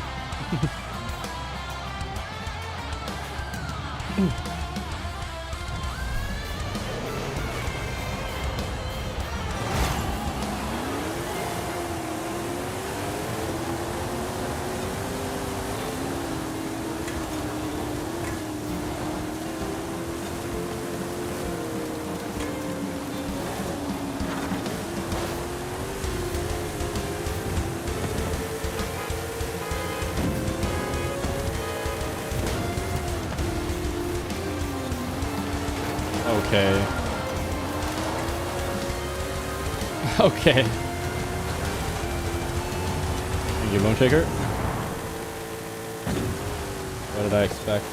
Speaker 2: Okay. Okay. Thank you, Bone Shaker. What did I expect?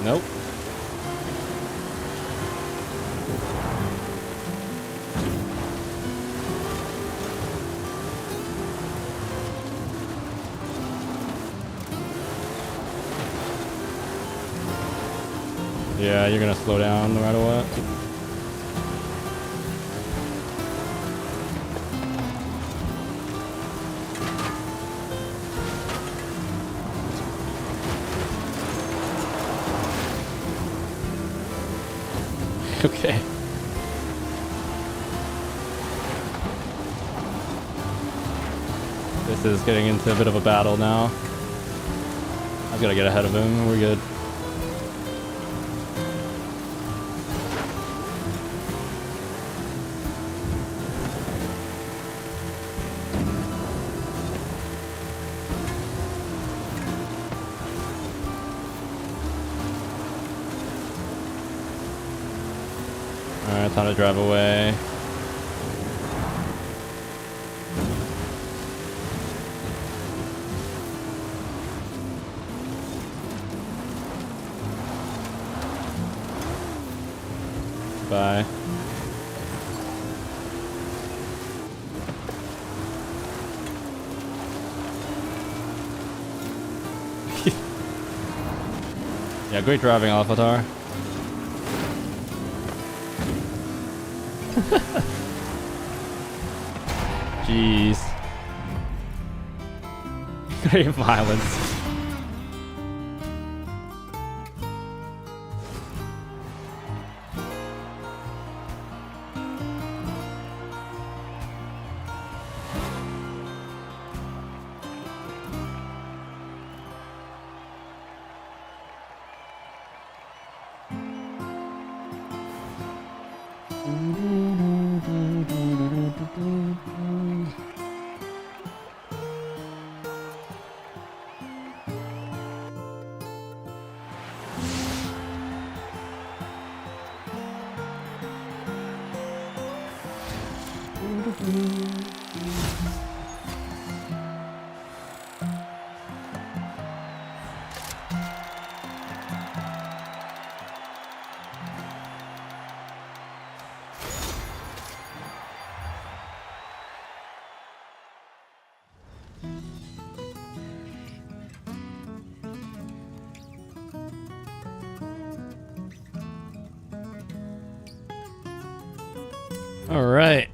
Speaker 2: Nope. Yeah, you're gonna slow down no matter what. Okay. This is getting into a bit of a battle now. I've got to get ahead of him. We're good. Alright, time to drive away. Bye. Yeah, great driving, Alphatar. Jeez. Great violence. All right,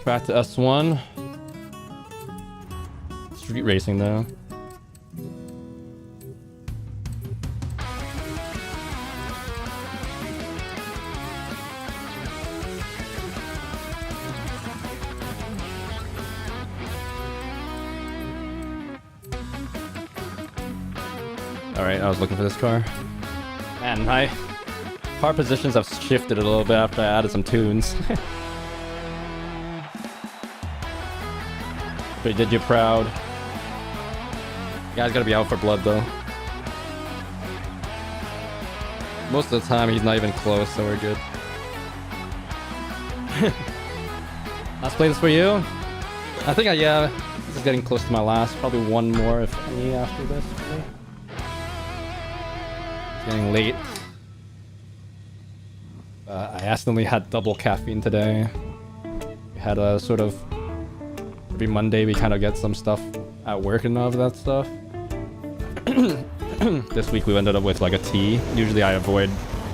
Speaker 2: back to S1. Street racing though. All right, I was looking for this car. Man, my car positions have shifted a little bit after I added some tunes. But it did you proud. You guys gotta be out for blood though. Most of the time he's not even close, so we're good. Let's play this for you. I think yeah, this is getting close to my last. Probably one more if any after this. It's getting late. I accidentally had double caffeine today. We had a sort of every Monday we kind of get some stuff at work and all of that stuff. This week we ended up with like a tea. Usually I avoid,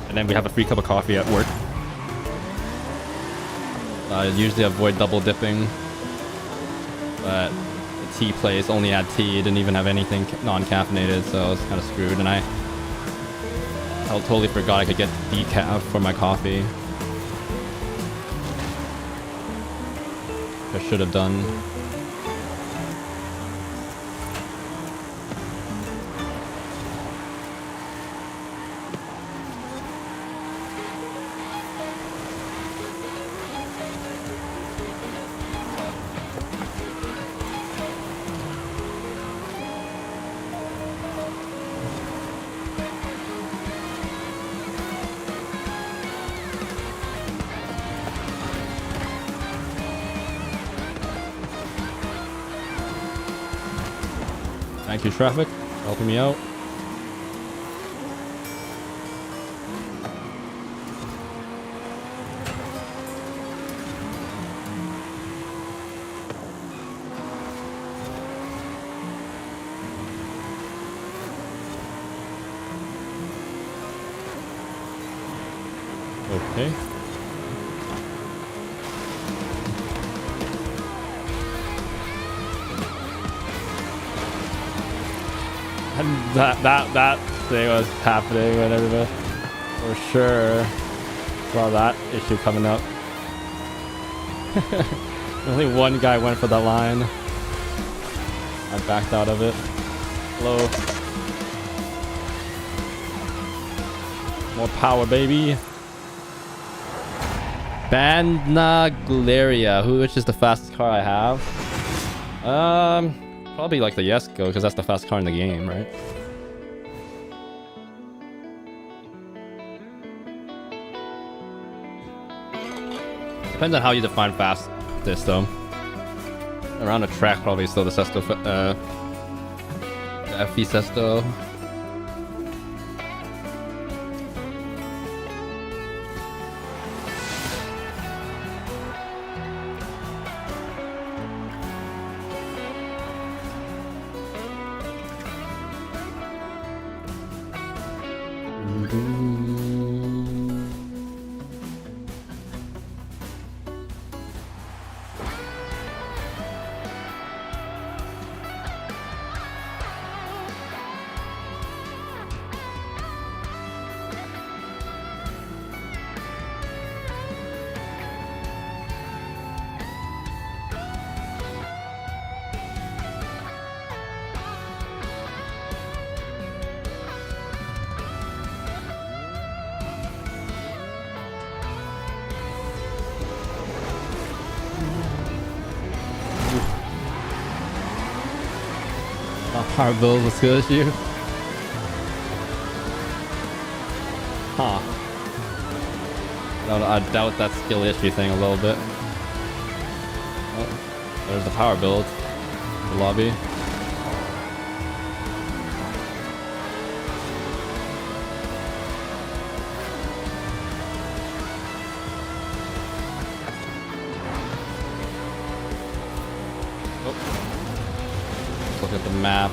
Speaker 2: and then we have a free cup of coffee at work. I usually avoid double dipping, but the tea place only had tea. It didn't even have anything non-caffeinated, so I was kind of screwed. And I totally forgot I could get decaf for my coffee. I should have done. Thank you, traffic, for helping me out. Okay. And that thing was happening when everybody, for sure, saw that issue coming up. Only one guy went for the line. I backed out of it. Hello. More power, baby. Bandnagleria, which is the fastest car I have? Probably like the Yesko, because that's the fastest car in the game, right? Depends on how you define fast this though. Around a track, probably still the Sesto, the FE Sesto. Hard build was good as you. Huh. I doubt that skill issue thing a little bit. Oh, there's the power build. The lobby. Oh. Look at the map.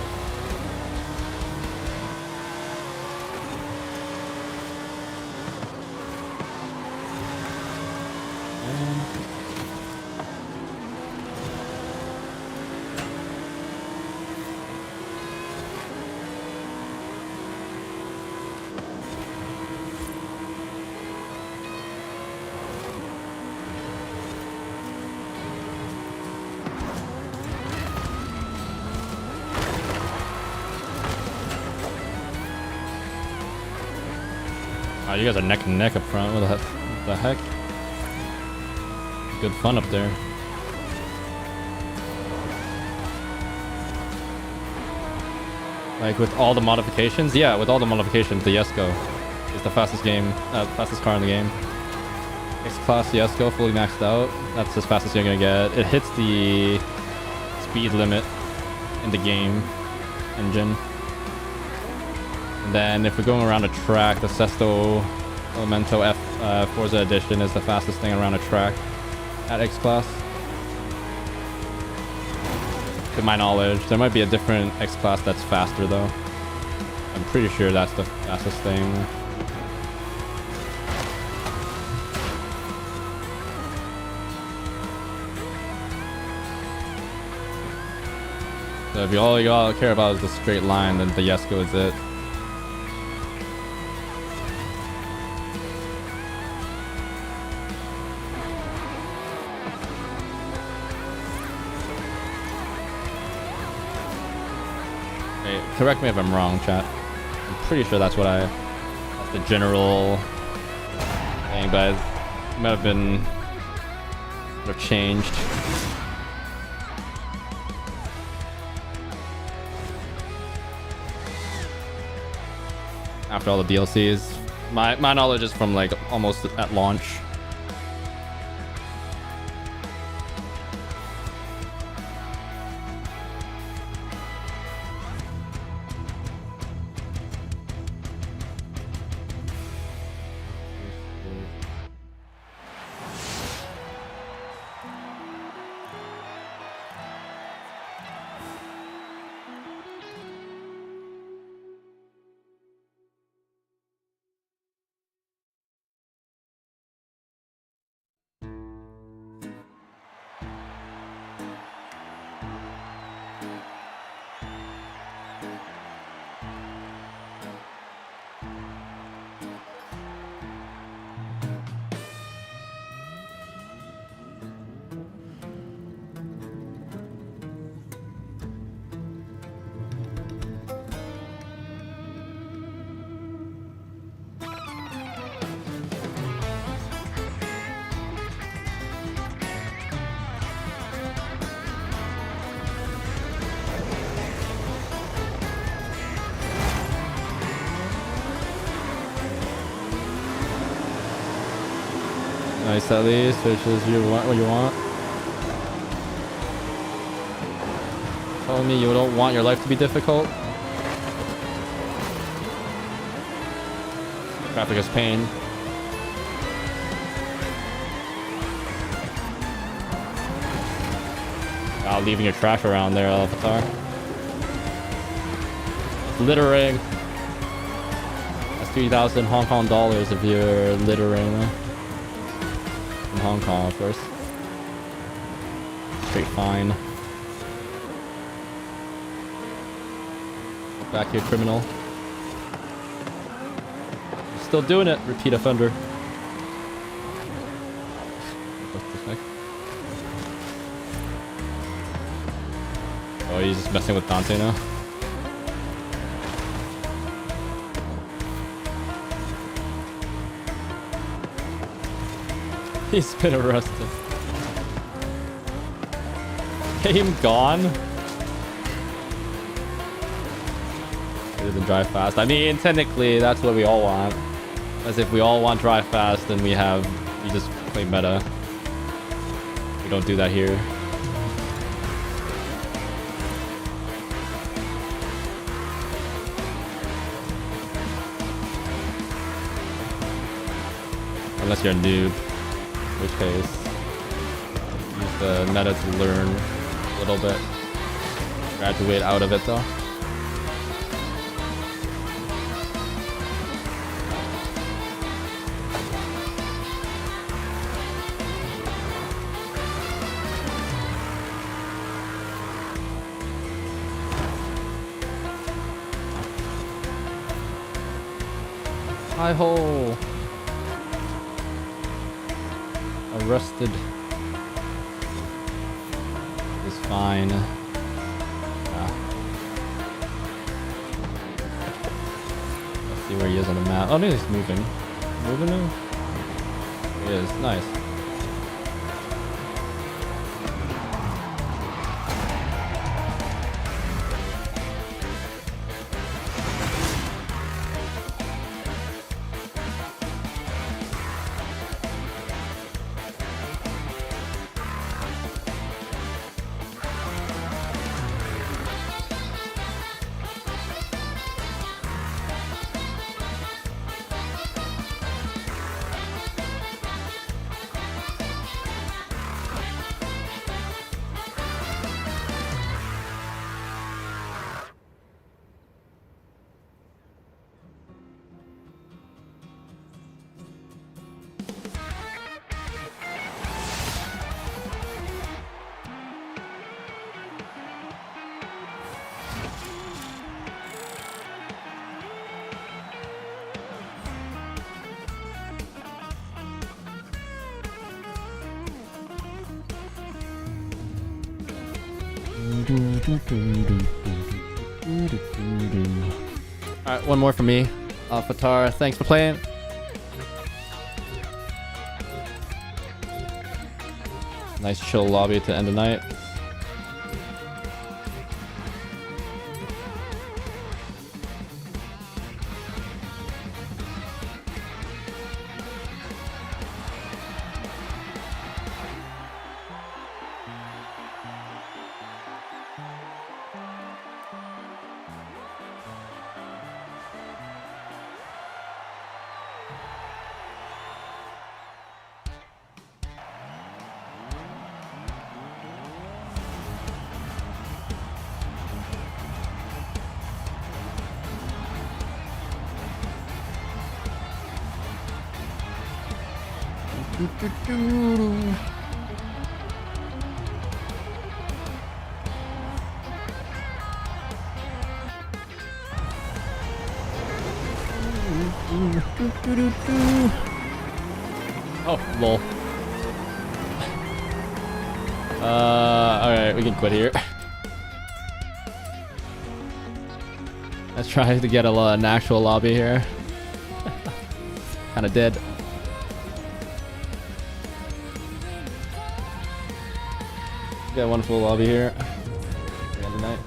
Speaker 2: Oh, you guys are neck and neck up front. What the heck? Good fun up there. Like with all the modifications? Yeah, with all the modifications, the Yesco is the fastest fastest car in the game. X-Class Yesco fully maxed out. That's as fast as you're gonna get. It hits the speed limit in the game engine. And then if we're going around a track, the Sesto Elemento Forza Edition is the fastest thing around a track at X-Class. To my knowledge. There might be a different X-Class that's faster though. I'm pretty sure that's the fastest thing. So if all you all care about is the straight line, then the Yesco is it. Correct me if I'm wrong, chat. I'm pretty sure that's that's the general thing, but it might have been sort of changed. After all the DLCs. My knowledge is from like almost at launch. Nice at least, which is you want what you want. Telling me you don't want your life to be difficult. Traffic is pain. Wow, leaving your trash around there, Avatar. Littering. That's 3,000 Hong Kong dollars if you're littering. In Hong Kong, of course. Straight fine. Back here, criminal. Still doing it, repeat offender. Oh, he's just messing with Dante now. He's been arrested. Game gone? Better than drive fast. I mean, technically, that's what we all want. As if we all want drive fast, then we just play meta. We don't do that here. Unless you're a noob. In which case, use the meta to learn a little bit. Graduate out of it though. Hi-ho! Arrested. Is fine. Let's see where he is on the map. Oh no, he's moving. Moving now? He is. Nice. Alright, one more for me. Fatar, thanks for playing. Nice chill lobby to end the night. Oh, lol. Alright, we can quit here. Let's try to get an actual lobby here. Kinda dead. Got one full lobby here. End the night.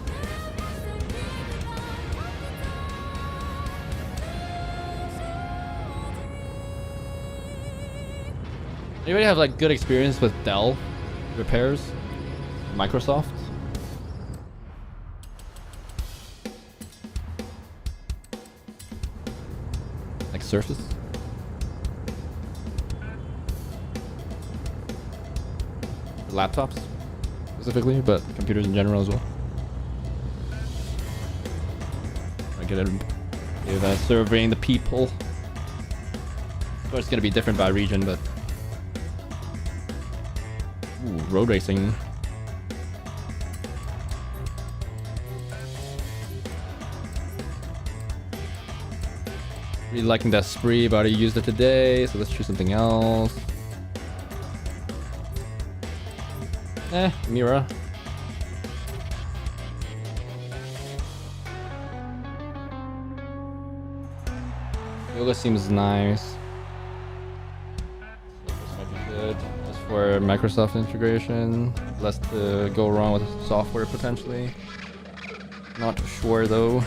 Speaker 2: Anybody have like good experience with Dell repairs? Microsoft? Like Surface? Laptops specifically, but computers in general as well. I get it. Surveying the people. Of course, it's gonna be different by region, but ooh, road racing. Really liking that spree, but I used it today, so let's choose something else. Mira. Yoga seems nice. So this might be good. As for Microsoft integration, less to go wrong with software potentially. Not sure though.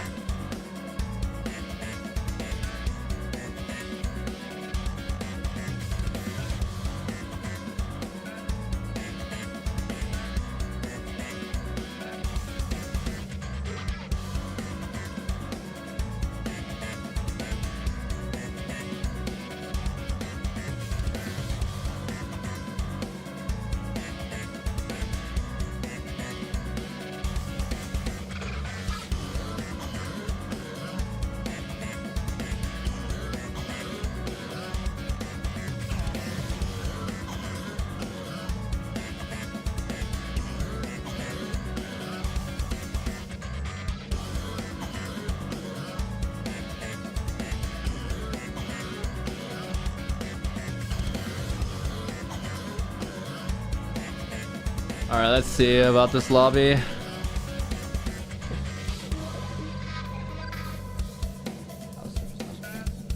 Speaker 2: Alright, let's see about this lobby.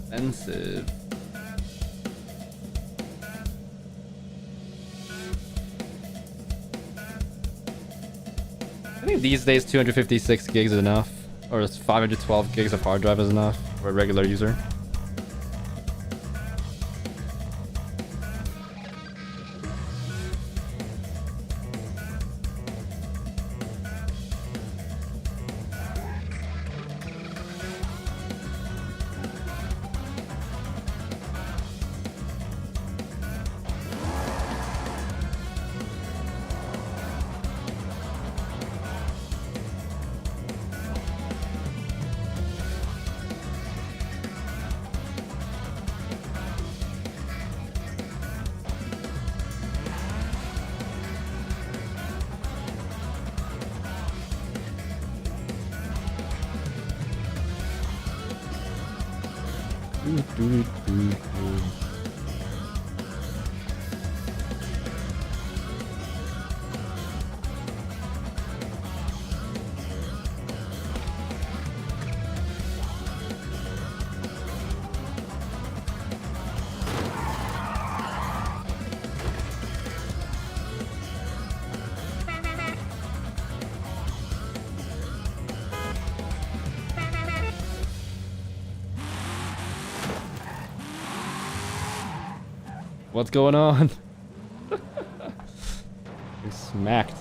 Speaker 2: Expensive. I think these days 256 gigs is enough. Or it's 512 gigs of hard drive is enough for a regular user. What's going on? You're smacked.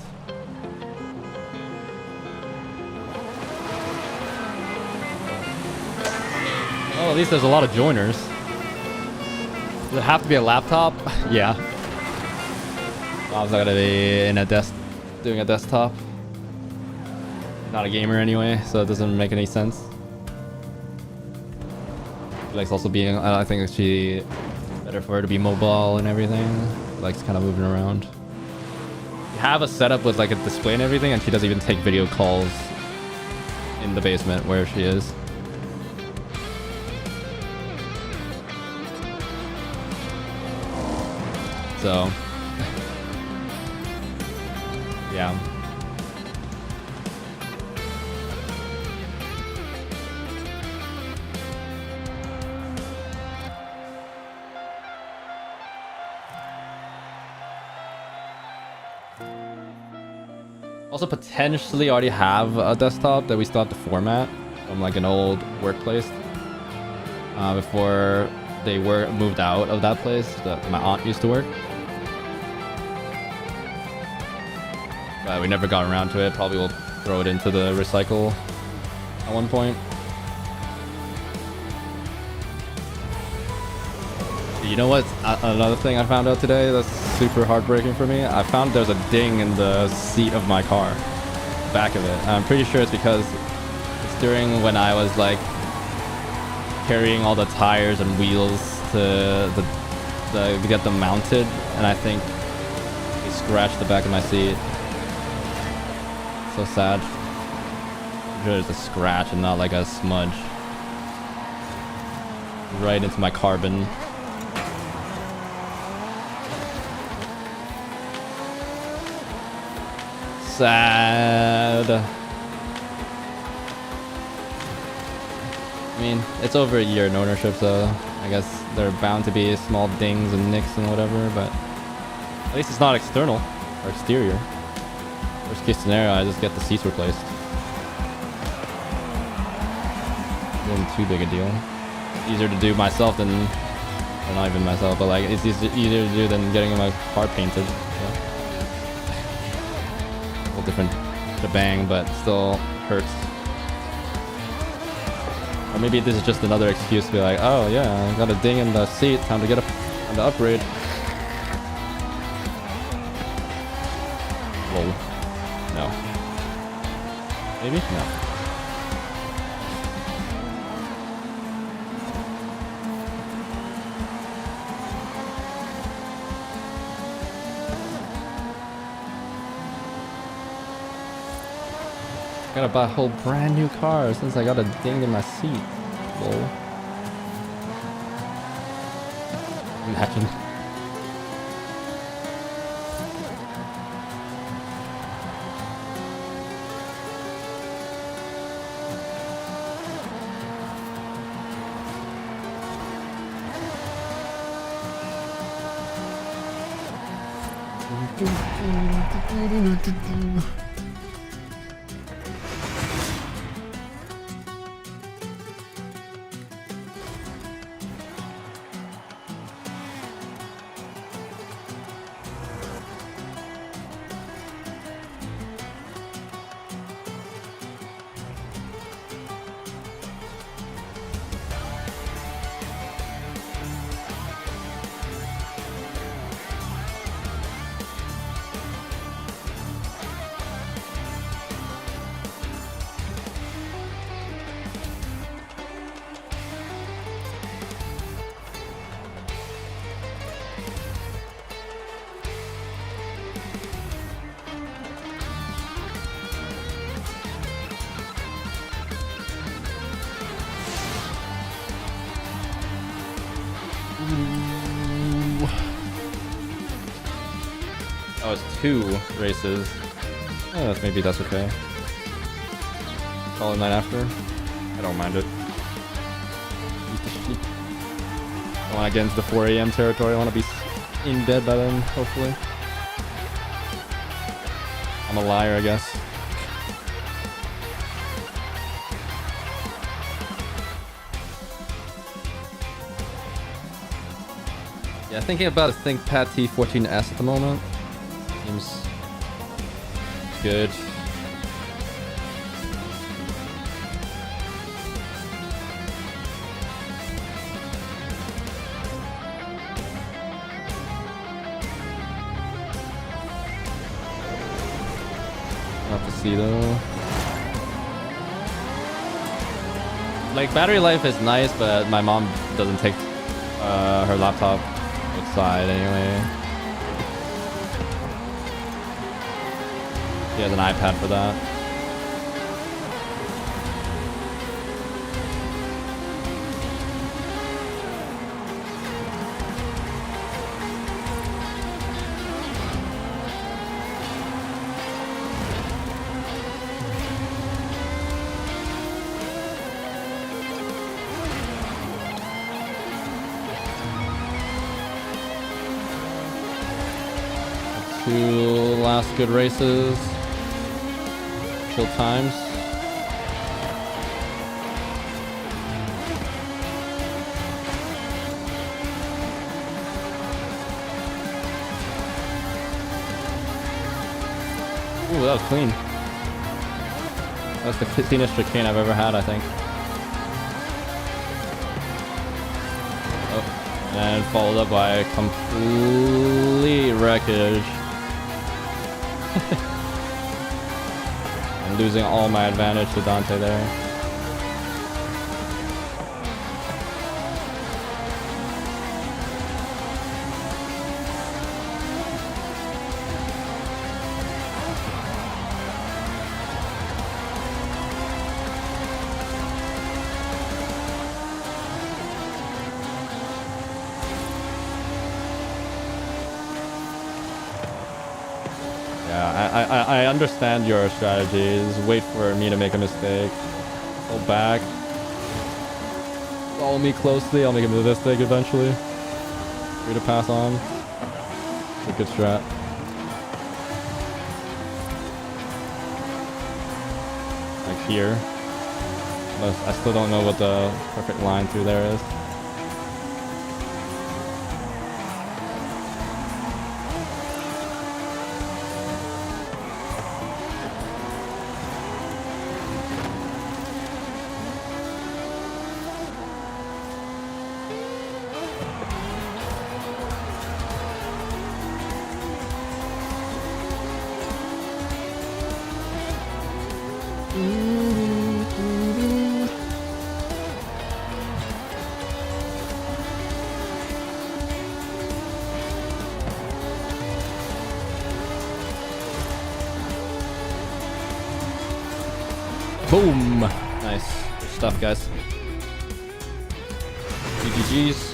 Speaker 2: Oh, at least there's a lot of joiners. Does it have to be a laptop? Yeah. I was not gonna be in a doing a desktop. Not a gamer anyway, so it doesn't make any sense. She likes also being, I think she better for her to be mobile and everything. Likes kind of moving around. You have a setup with like a display and everything, and she doesn't even take video calls in the basement where she is. So, yeah. Also potentially already have a desktop that we still have to format from like an old workplace before they were moved out of that place that my aunt used to work. But we never got around to it. Probably will throw it into the recycle at one point. You know what? Another thing I found out today that's super heartbreaking for me. I found there's a ding in the seat of my car, back of it. I'm pretty sure it's because it's during when I was like carrying all the tires and wheels to get them mounted, and I think he scratched the back of my seat. So sad. I'm sure there's a scratch and not like a smudge. Right into my carbon. Sad. I mean, it's over a year in ownership, so I guess there are bound to be small dings and nicks and whatever, but at least it's not external or exterior. Worst case scenario, I just get the seats replaced. Isn't too big a deal. Easier to do myself than, well, not even myself, but like it's easier to do than getting my car painted. So. Whole different shebang, but still hurts. Or maybe this is just another excuse to be like, oh yeah, I got a ding in the seat, time to get up on the upgrade. Lol. No. Maybe? No. Gotta buy a whole brand new car since I got a ding in my seat. Lol. Imagine. Oh, it's 2 races. Oh, maybe that's okay. Call it night after. I don't mind it. I want to get into the 4 AM territory. I want to be in bed by then, hopefully. I'm a liar, I guess. Yeah, thinking about a ThinkPad T14S at the moment. Seems good. I'll have to see though. Like battery life is nice, but my mom doesn't take her laptop outside anyway. She has an iPad for that. Two last good races. Chill times. Ooh, that was clean. That's the cleanest chicane I've ever had, I think. Oh, and followed up by complete wreckage. I'm losing all my advantage to Dante there. Yeah, I understand your strategies. Wait for me to make a mistake. Go back. Follow me closely. I'll make a mistake eventually. Free to pass on. It's a good strat. Like here. But I still don't know what the perfect line through there is. Boom! Nice. Good stuff, guys. GGG's.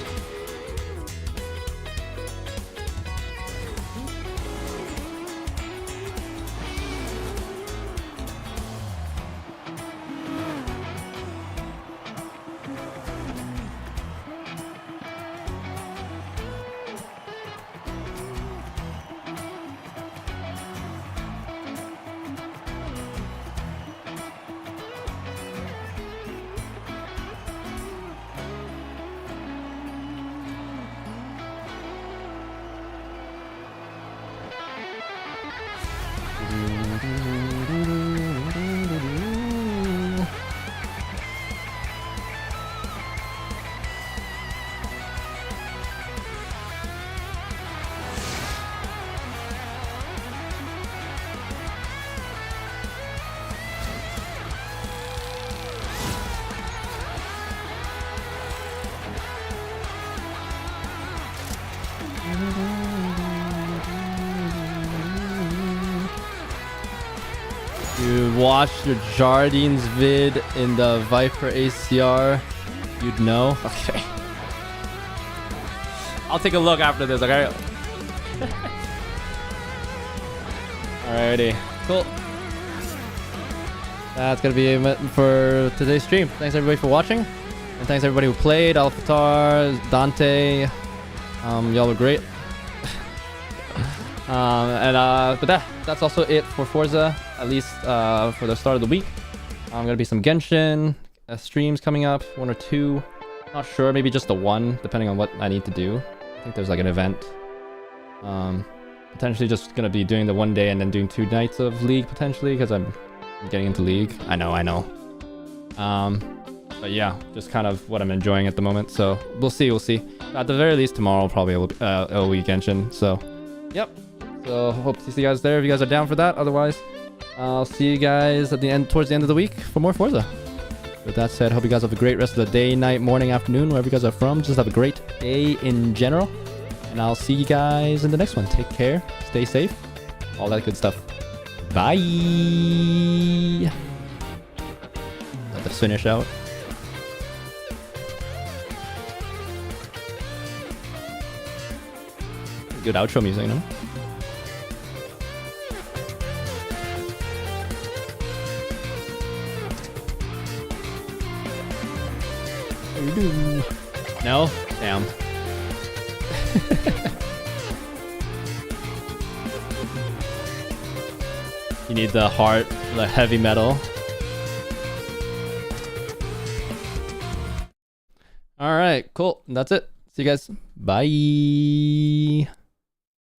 Speaker 2: You watched your Jardine's vid in the Viper ACR, you'd know. Okay. I'll take a look after this, okay? Alrighty, cool. That's gonna be it for today's stream. Thanks everybody for watching. And thanks everybody who played. Alphatar, Dante. Y'all were great. But that's also it for Forza, at least for the start of the week. Gonna be some Genshin streams coming up, 1 or 2. Not sure, maybe just the 1, depending on what I need to do. I think there's like an event. Potentially just gonna be doing the 1 day and then doing 2 nights of League potentially, because I'm getting into League. I know. But yeah, just kind of what I'm enjoying at the moment. So we'll see. At the very least, tomorrow probably it'll be Genshin. So, yep. So hope to see you guys there if you guys are down for that. Otherwise, I'll see you guys at the end, towards the end of the week for more Forza. With that said, hope you guys have a great rest of the day, night, morning, afternoon, wherever you guys are from. Just have a great day in general. And I'll see you guys in the next one. Take care, stay safe, all that good stuff. Bye. Let us finish out. Good outro music, no? No? Damn. You need the heart, the heavy metal. Alright, cool. That's it. See you guys. Bye.